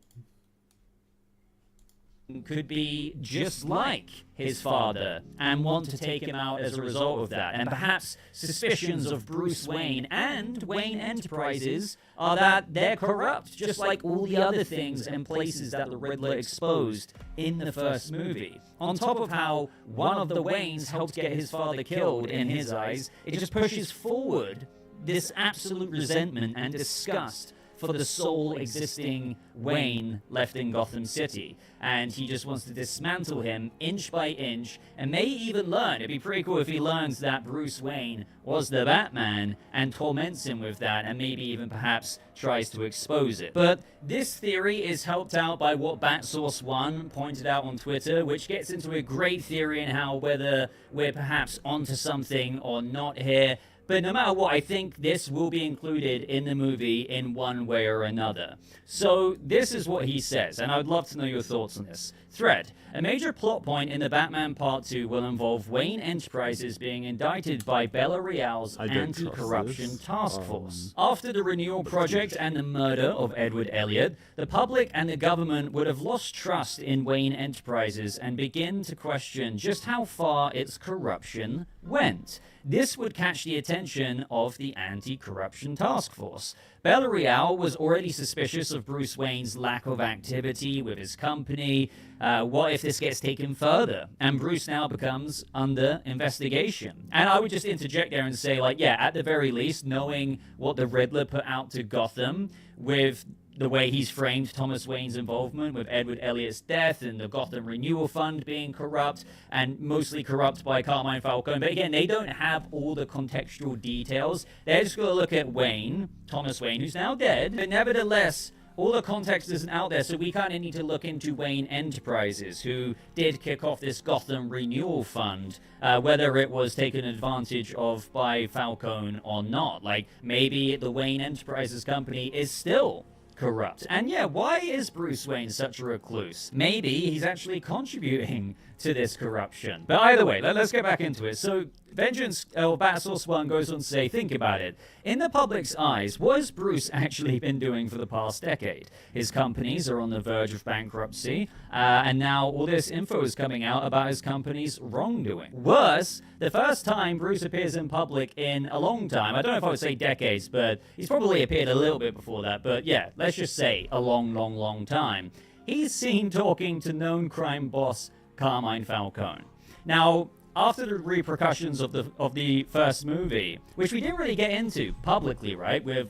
Could be just like his father and want to take him out as a result of that. And perhaps suspicions of Bruce Wayne and Wayne Enterprises are that they're corrupt, just like all the other things and places that the Riddler exposed in the first movie. On top of how one of the Waynes helped get his father killed in his eyes, it just pushes forward this absolute resentment and disgust for the sole existing Wayne left in Gotham City. And he just wants to dismantle him inch by inch, and may even learn, it'd be pretty cool if he learns that Bruce Wayne was the Batman and torments him with that, and maybe even perhaps tries to expose it. But this theory is helped out by what BatSource1 pointed out on Twitter, which gets into a great theory in how whether we're perhaps onto something or not here. But no matter what, I think this will be included in the movie in one way or another. So this is what he says, and I'd love to know your thoughts on this. Thread. A major plot point in the Batman Part 2 will involve Wayne Enterprises being indicted by Bella Real's anti-corruption task force. After the renewal project and the murder of Edward Elliot, the public and the government would have lost trust in Wayne Enterprises and begin to question just how far its corruption went. This would catch the attention of the anti-corruption task force. Bella Real was already suspicious of Bruce Wayne's lack of activity with his company. What if this gets taken further and Bruce now becomes under investigation? And I would just interject there and say, like, yeah, at the very least, knowing what the Riddler put out to Gotham with the way he's framed Thomas Wayne's involvement with Edward Elliot's death and the Gotham Renewal Fund being corrupt, and mostly corrupt by Carmine Falcone. But again, they don't have all the contextual details. They're just going to look at Wayne, Thomas Wayne, who's now dead, but nevertheless, all the context isn't out there, so we kind of need to look into Wayne Enterprises, who did kick off this Gotham Renewal Fund, whether it was taken advantage of by Falcone or not. Like, maybe the Wayne Enterprises company is still corrupt. And yeah, why is Bruce Wayne such a recluse? Maybe he's actually contributing to this corruption. But either way, let's get back into it. So Vengeance, or Batsource 1 goes on to say, think about it. In the public's eyes, what has Bruce actually been doing for the past decade? His companies are on the verge of bankruptcy, and now all this info is coming out about his company's wrongdoing. Worse, the first time Bruce appears in public in a long time, I don't know if I would say decades, but he's probably appeared a little bit before that, but yeah, let's just say a long time. He's seen talking to known crime boss Carmine Falcone. Now, after the repercussions of the first movie, which we didn't really get into publicly, right, with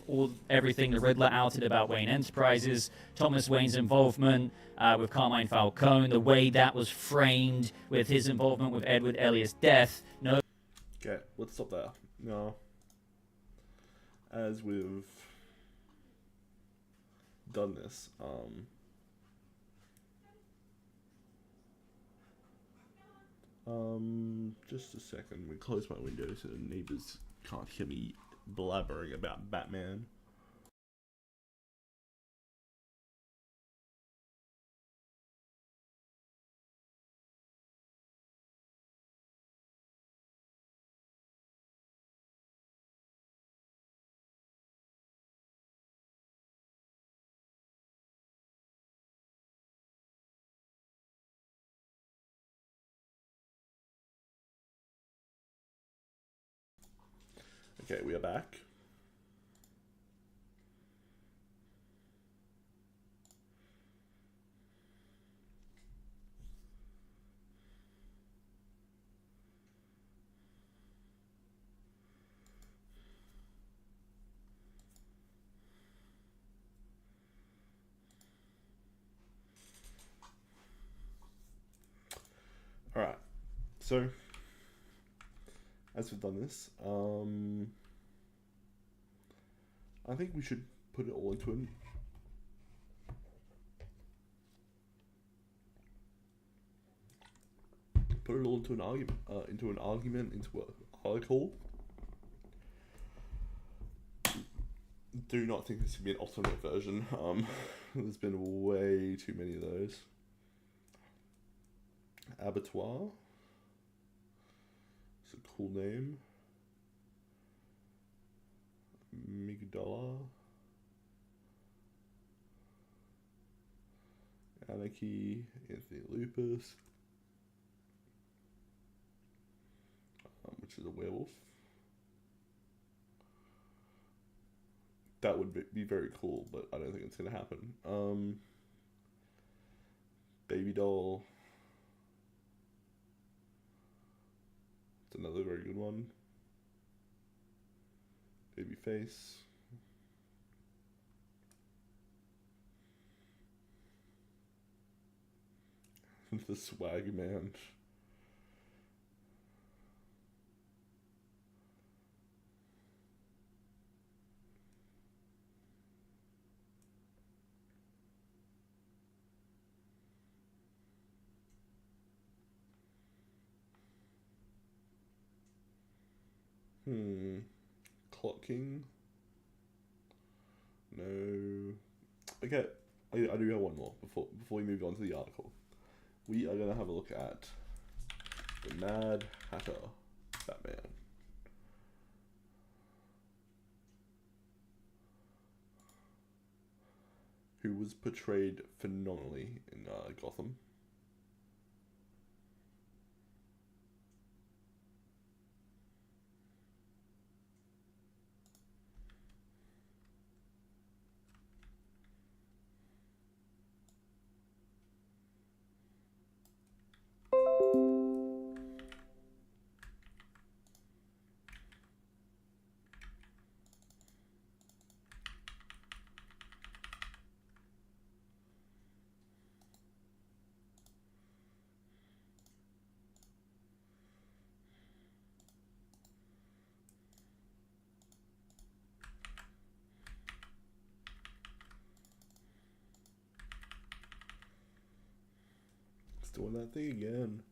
everything the Riddler outed about Wayne Enterprises, Thomas Wayne's involvement with Carmine Falcone, the way that was framed with his involvement with Edward Elliot's death. No. Okay, let's stop there. No. As we've done this, just a second. We close my window so the neighbors can't hear me blabbering about Batman. Okay, we are back. Alright, so as we've done this, I think we should put it all into an argument, into an article. Do not think this could be an alternate version. There's been way too many of those. Abattoir. It's a cool name. Migdala. Anarchy. Anthony Lupus. Which is a werewolf. That would be very cool, but I don't think it's going to happen. Baby doll. It's another very good one. Baby face. The swag man. Clock King. No. Okay, I do have one more before we move on to the article. We are gonna have a look at the Mad Hatter Batman. Who was portrayed phenomenally in Gotham. doing that thing again.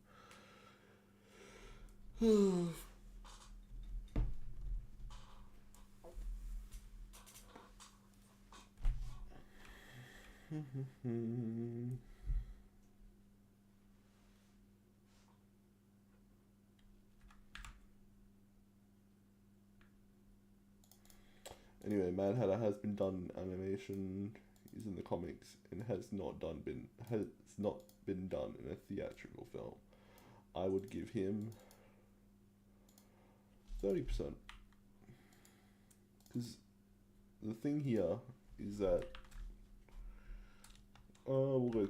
Anyway, Mad Hatter has been done animation. He's in the comics and has not been done in a theatrical film. I would give him 30%. Because the thing here is that we'll go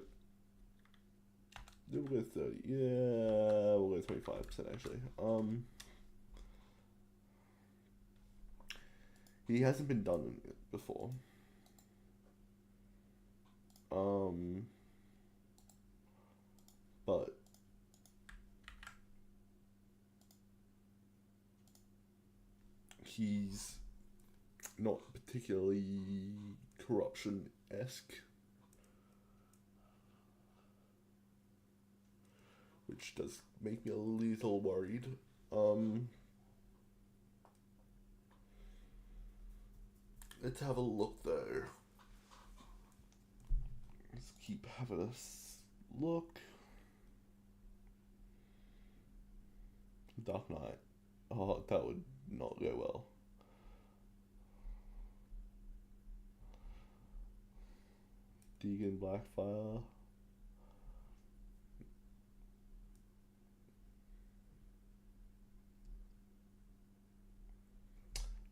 30. Yeah, we'll go 25% actually. He hasn't been done in it before. But he's not particularly corruption-esque, which does make me a little worried. Let's have a look though. Let's keep having a look. Dark Knight. Oh, that would not go well. Deegan Blackfire.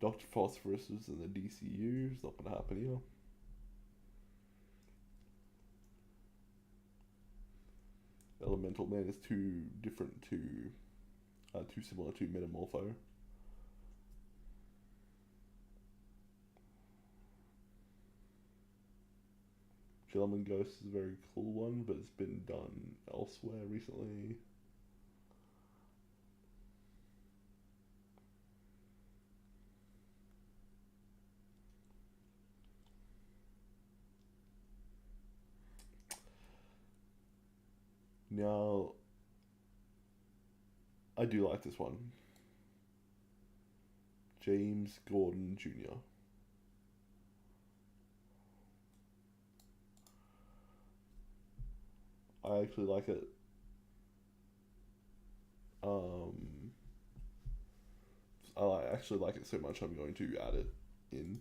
Dr. Phosphorus is in the DCU. It's not going to happen here. Elemental Man is too similar to Metamorpho. Gentleman Ghost is a very cool one, but it's been done elsewhere recently. Now, I do like this one. James Gordon Jr. I actually like it. I actually like it so much I'm going to add it in.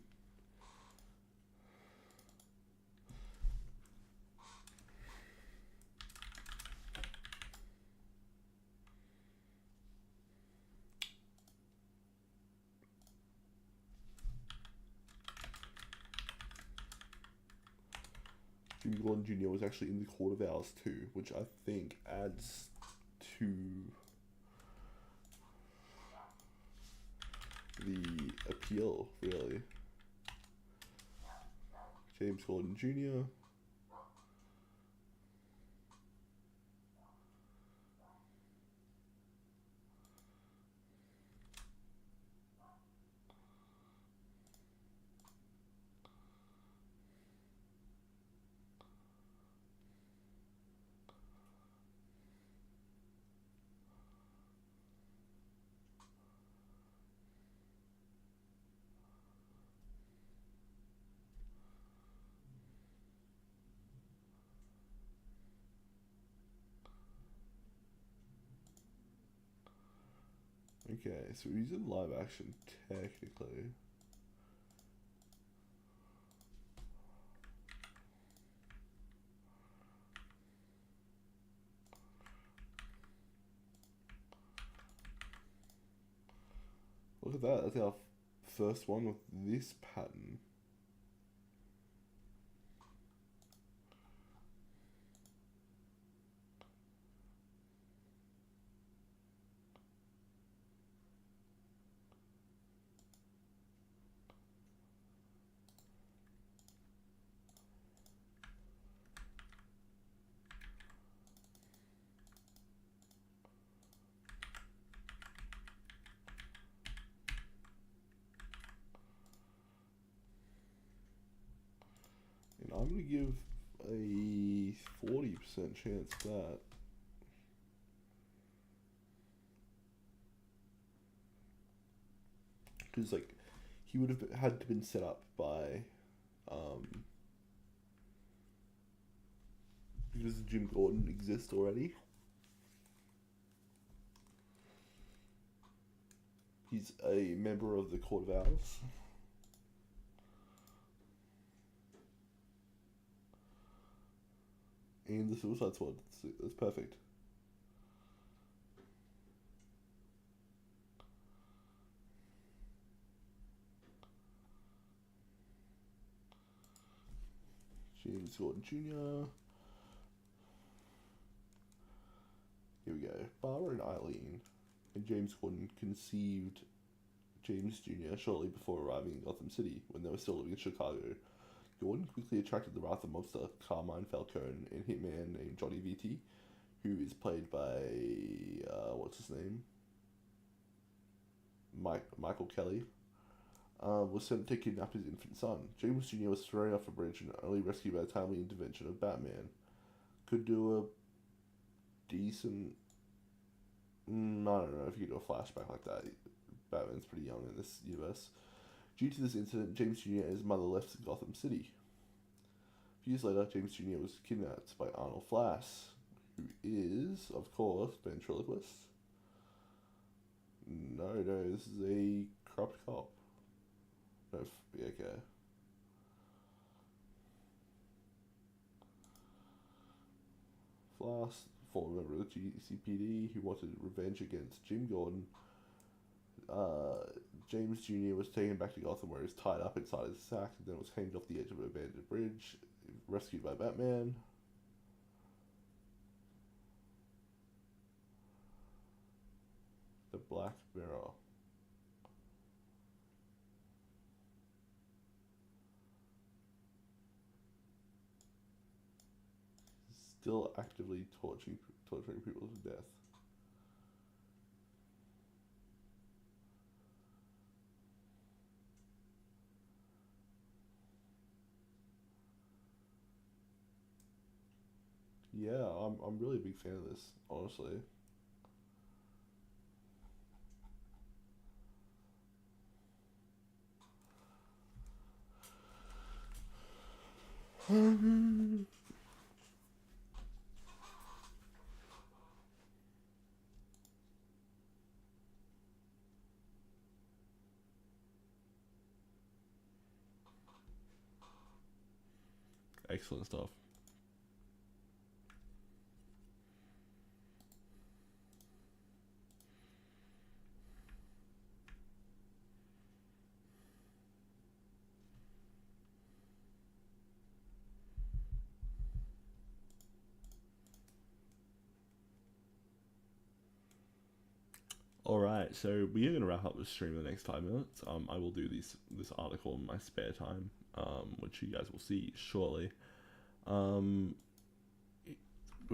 Jimmy Gordon Jr. was actually in the Court of Owls too, which I think adds to the appeal, really. James Gordon Jr. Okay, so he's in live action technically. Look at that, that's our first one with this pattern. And I'm going to give a 40% chance of that. because like he would have had to been set up by because Jim Gordon exists already. He's a member of the Court of Owls. And the Suicide Squad. That's perfect. James Gordon Jr. Here we go. Barbara and Eileen and James Gordon conceived James Jr. shortly before arriving in Gotham City when they were still living in Chicago. Gordon quickly attracted the wrath of mobster Carmine Falcone and hitman named Johnny Vitti, who is played by, what's his name? Michael Kelly. Was sent to kidnap his infant son. James Jr. was thrown off a bridge and only rescued by the timely intervention of Batman. Could do a decent... I don't know if you could do a flashback like that. Batman's pretty young in this universe. Due to this incident, James Jr. and his mother left Gotham City. A few years later, James Jr. was kidnapped by Arnold Flass, who is, of course, ventriloquist. No, this is a corrupt cop. No, yeah, okay. Flass, former member of the GCPD, who wanted revenge against Jim Gordon. James Jr. was taken back to Gotham, where he was tied up inside his sack, and then was hanged off the edge of an abandoned bridge, rescued by Batman. The Black Mirror. Still actively torturing people to death. Yeah, I'm really a big fan of this, honestly. Excellent stuff. Alright, so we are going to wrap up the stream in the next 5 minutes. I will do this article in my spare time, which you guys will see shortly. We've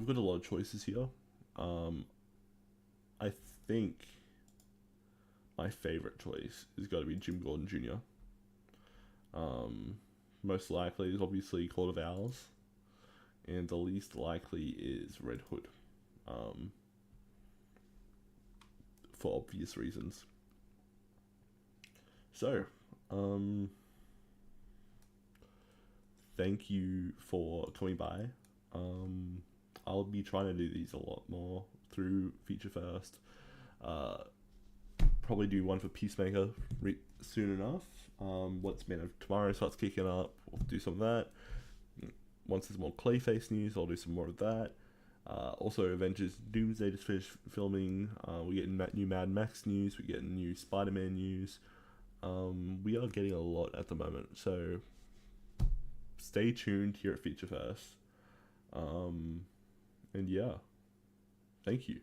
got a lot of choices here. I think my favourite choice has got to be Jim Gordon Jr. Most likely is obviously Court of Owls, and the least likely is Red Hood. For obvious reasons. So, thank you for coming by. I'll be trying to do these a lot more through Feature First. Probably do one for Peacemaker soon enough. Once Man of Tomorrow starts kicking up, we'll do some of that. Once there's more Clayface news, I'll do some more of that. Also, Avengers Doomsday just finished filming. We're getting new Mad Max news. We're getting new Spider-Man news. We are getting a lot at the moment, so stay tuned here at Feature First. And yeah, thank you.